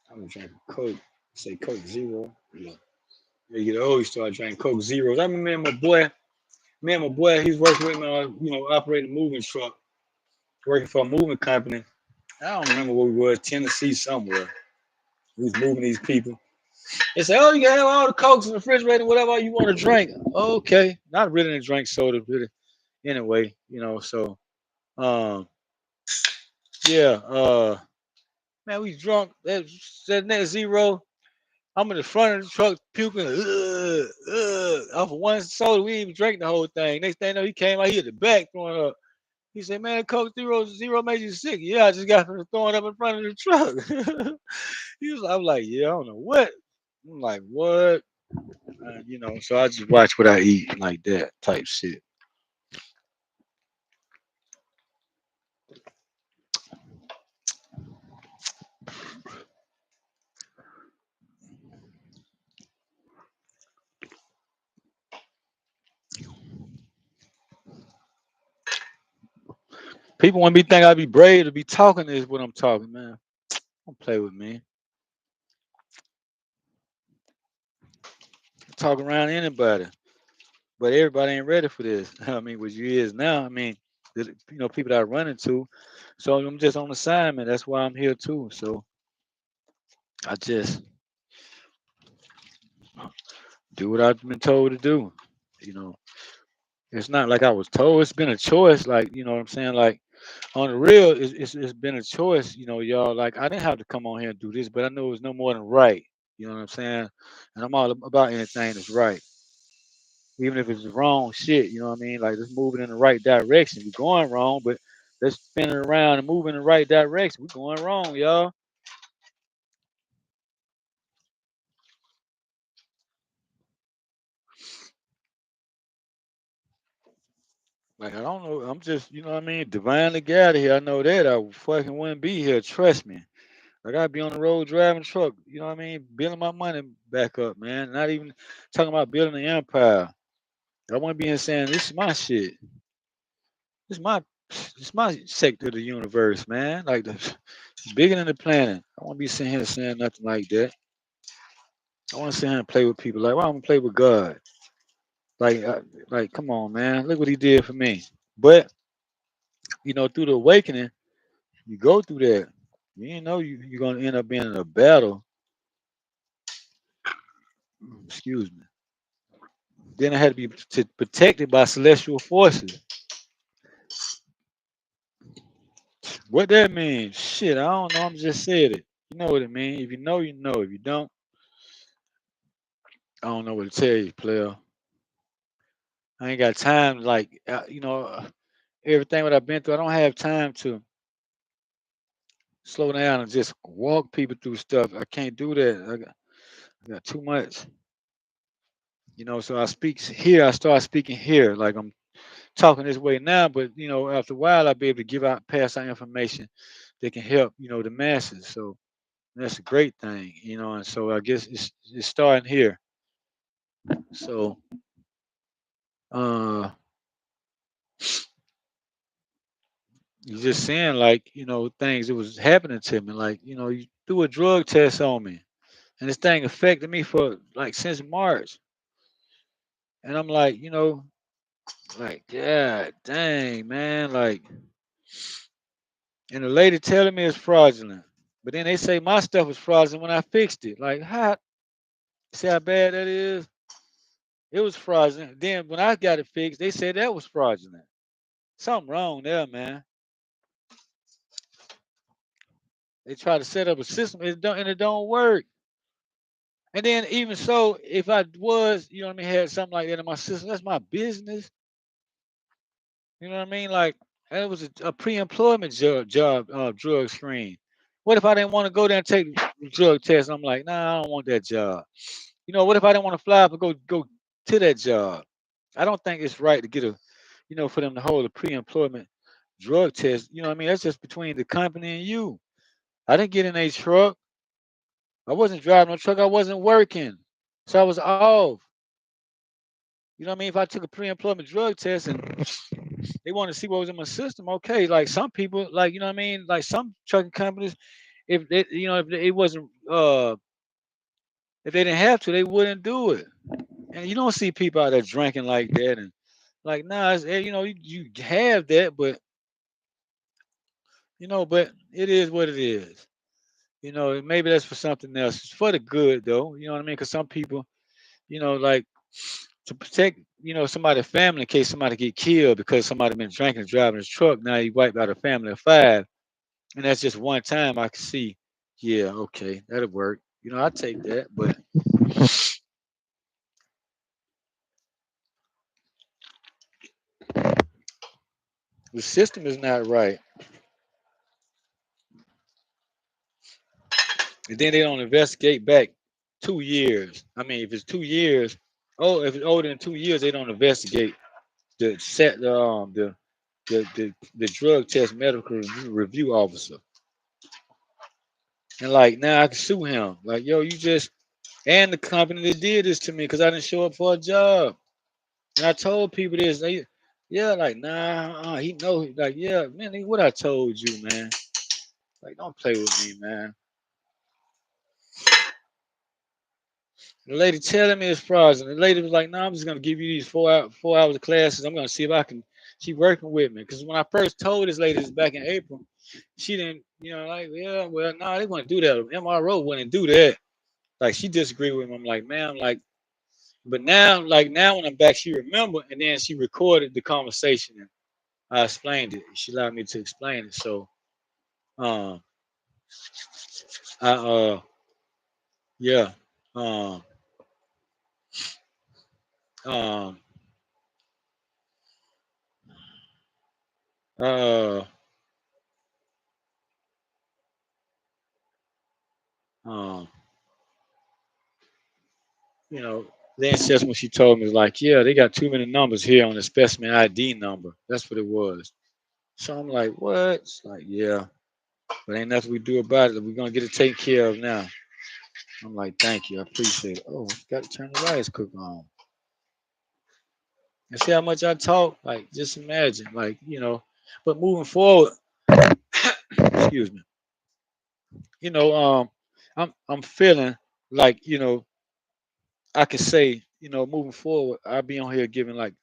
I'm gonna drink Coke. Say Coke Zero. Yeah. You get old, you start drinking Coke Zeros. I remember me and my boy, he's working with me on, operating a moving truck, working for a moving company. I don't remember where we were, Tennessee somewhere. We was moving these people. They say, oh, you can have all the Cokes in the refrigerator, whatever you want to drink. Okay. Not really to drink soda, really. Anyway, so um yeah, man, we drunk. That next zero. I'm in the front of the truck puking off of one soda. We didn't even drank the whole thing. Next thing I know, he came out, he at the back throwing up. He said, man, Coke Zero made you sick. Yeah, I just got from throwing up in front of the truck. I was like, yeah, I don't know what. I'm like, what? So I just watch what I eat like that type shit. People want me to think I'd be brave to be talking this what I'm talking, man. Don't play with me. Talk around anybody. But everybody ain't ready for this. I mean, what you is now. I mean, people that I run into. So I'm just on assignment. That's why I'm here too. So I just do what I've been told to do. You know, it's not like I was told. It's been a choice. Like, you know what I'm saying? Like on the real, it's been a choice. Y'all. Like I didn't have to come on here and do this, but I know it was no more than right. You know what I'm saying? And I'm all about anything that's right, even if it's wrong shit. You know what I mean? Like let's move it in the right direction. We're going wrong, but let's spin it around and move in the right direction. We're going wrong, y'all. Like I don't know. I'm just, you know what I mean, divinely gathered here. I know that I fucking wouldn't be here. Trust me. I gotta be on the road driving truck. You know what I mean? Building my money back up, man. Not even talking about building an empire. I want to be here saying this is my shit. This is my sector of the universe, man. Like it's bigger than the planet. I want to be sitting here saying nothing like that. I want to sit here and play with people. Like, why I'm gonna play with God? Like, come on, man. Look what He did for me. But through the awakening, you go through that. You didn't know you're gonna end up being in a battle. Excuse me. Then I had to be protected by celestial forces. What that means? Shit, I don't know. I'm just said it. You know what it means. If you know, you know. If you don't, I don't know what to tell you, player. I ain't got time. Like everything what I've been through, I don't have time to slow down and just walk people through stuff. I can't do that. I got too much. So I speak here. I start speaking here, like I'm talking this way now. But after a while, I'll be able to pass out information that can help the masses. So that's a great thing. And so I guess it's starting here. So uh, you just saying like things that was happening to me, like you do a drug test on me, and this thing affected me for like since March, and I'm like like God dang man, like, and the lady telling me it's fraudulent, but then they say my stuff was fraudulent when I fixed it. Like how see how bad that is? It was fraudulent. Then when I got it fixed, they said that was fraudulent. Something wrong there, man. They try to set up a system, and it don't work. And then even so, if I was, what I mean, had something like that in my system, that's my business. You know what I mean? Like that was a pre-employment job drug screen. What if I didn't want to go there and take the drug test? I'm like, nah, I don't want that job. What if I didn't want to fly up and go to that job? I don't think it's right to get for them to hold a pre-employment drug test. You know what I mean? That's just between the company and you. I didn't get in a truck. I wasn't driving a truck. I wasn't working. So I was off. You know what I mean? If I took a pre-employment drug test and they want to see what was in my system, okay. Like some people, like you know what I mean, like some trucking companies, if they, if it wasn't, if they didn't have to, they wouldn't do it. And you don't see people out there drinking like that, and like nah, you have that, but but it is what it is. Maybe that's for something else. It's for the good though. You know what I mean? Because some people, like to protect, somebody's family in case somebody get killed because somebody been drinking and driving his truck. Now you wipe out a family of five, and that's just one time. I can see, yeah, okay, that'll work. I take that, but the system is not right. And then they don't investigate back 2 years. I mean, if it's 2 years, oh, if it's older than 2 years, they don't investigate the set the drug test medical review officer. And like now I can sue him. Like, yo, you just and the company that did this to me because I didn't show up for a job. And I told people this. Yeah, like, nah, he know. Like, yeah, man, what I told you, man. Like, don't play with me, man. The lady telling me it's fraudulent. The lady was like, "No, I'm just gonna give you these 4 hours of classes. I'm gonna see if I can." She working with me because when I first told this lady this back in April, she didn't, like, yeah, well, no, they wouldn't do that. MRO wouldn't do that. Like, she disagreed with me. I'm like, man, I'm like, but now, like now when I'm back, she remembered, and then she recorded the conversation, and I explained it. She allowed me to explain it. So, um, I yeah, um, um, uh, um. you know, then says when she told me, like, yeah, they got too many numbers here on the specimen ID number. That's what it was. So I'm like, what? It's like, yeah, but ain't nothing we do about it. We're gonna get it taken care of now. I'm like, thank you, I appreciate it. Oh, got to turn the rice cooker on. And see how much I talk? Like, just imagine, like, but moving forward, excuse me, you know, um, I'm feeling like, I can say, moving forward, I'll be on here giving like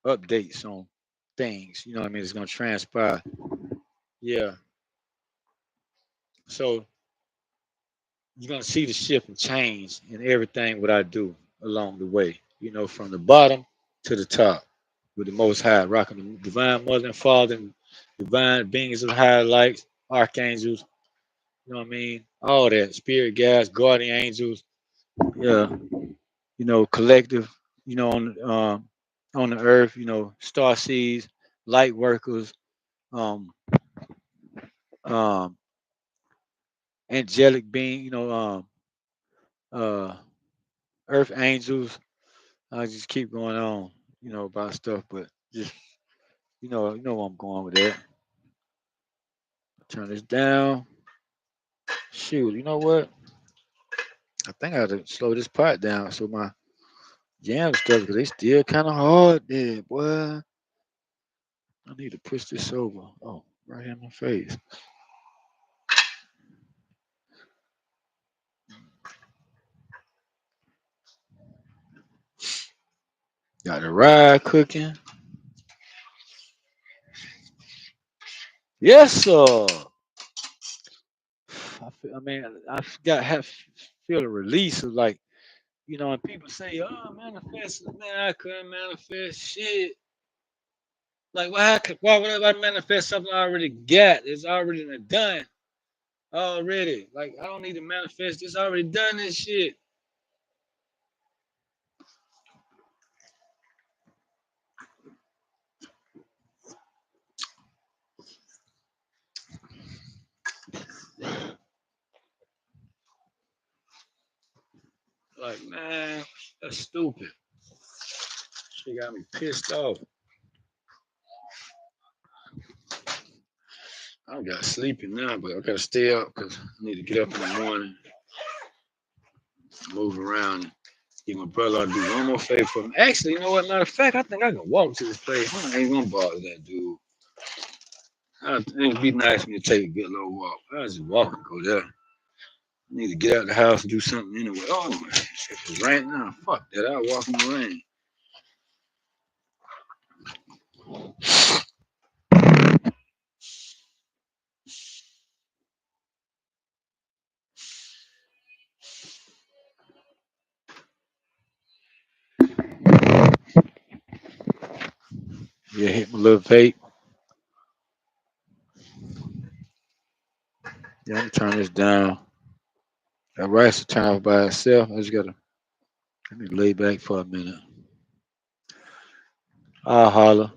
updates on things. You know what I mean? It's gonna transpire. Yeah. So you're gonna see the shift and change in everything what I do along the way. From the bottom to the top with the Most High, rocking the Divine Mother and Father, and divine beings of highlights, archangels, you know what I mean? All that. Spirit guides, guardian angels, yeah, collective, on the earth, star seeds, light workers, um, um, angelic being, uh, earth angels. I just keep going on, about stuff, but just you know where I'm going with that. Turn this down. Shoot, you know what? I think I have to slow this part down so my jam stuff because they still kind of hard there, boy. I need to push this over. Oh, right here in my face. Got the rye cooking. Yes, sir. I got have feel a release of like, when people say, "Oh, manifest," man, I couldn't manifest shit. Like, why would I manifest something I already got? It's already done already. Like, I don't need to manifest this. I already done this shit. Like, man, that's stupid. She got me pissed off. I got sleepy now, but I gotta stay up because I need to get up in the morning, move around, get my brother to do one more favor for me. Actually, you know what? Matter of fact, I think I can walk to this place. I ain't gonna bother that dude. It'd be nice for me to take a good little walk. I just walk and go there. I need to get out the house and do something anyway. Oh man, it's raining now. Fuck that. I'll walk in the rain. Yeah, hit my little vape. Yeah, I'm gonna turn this down. That rice will turn off by itself. I just gotta let me lay back for a minute. I'll holler.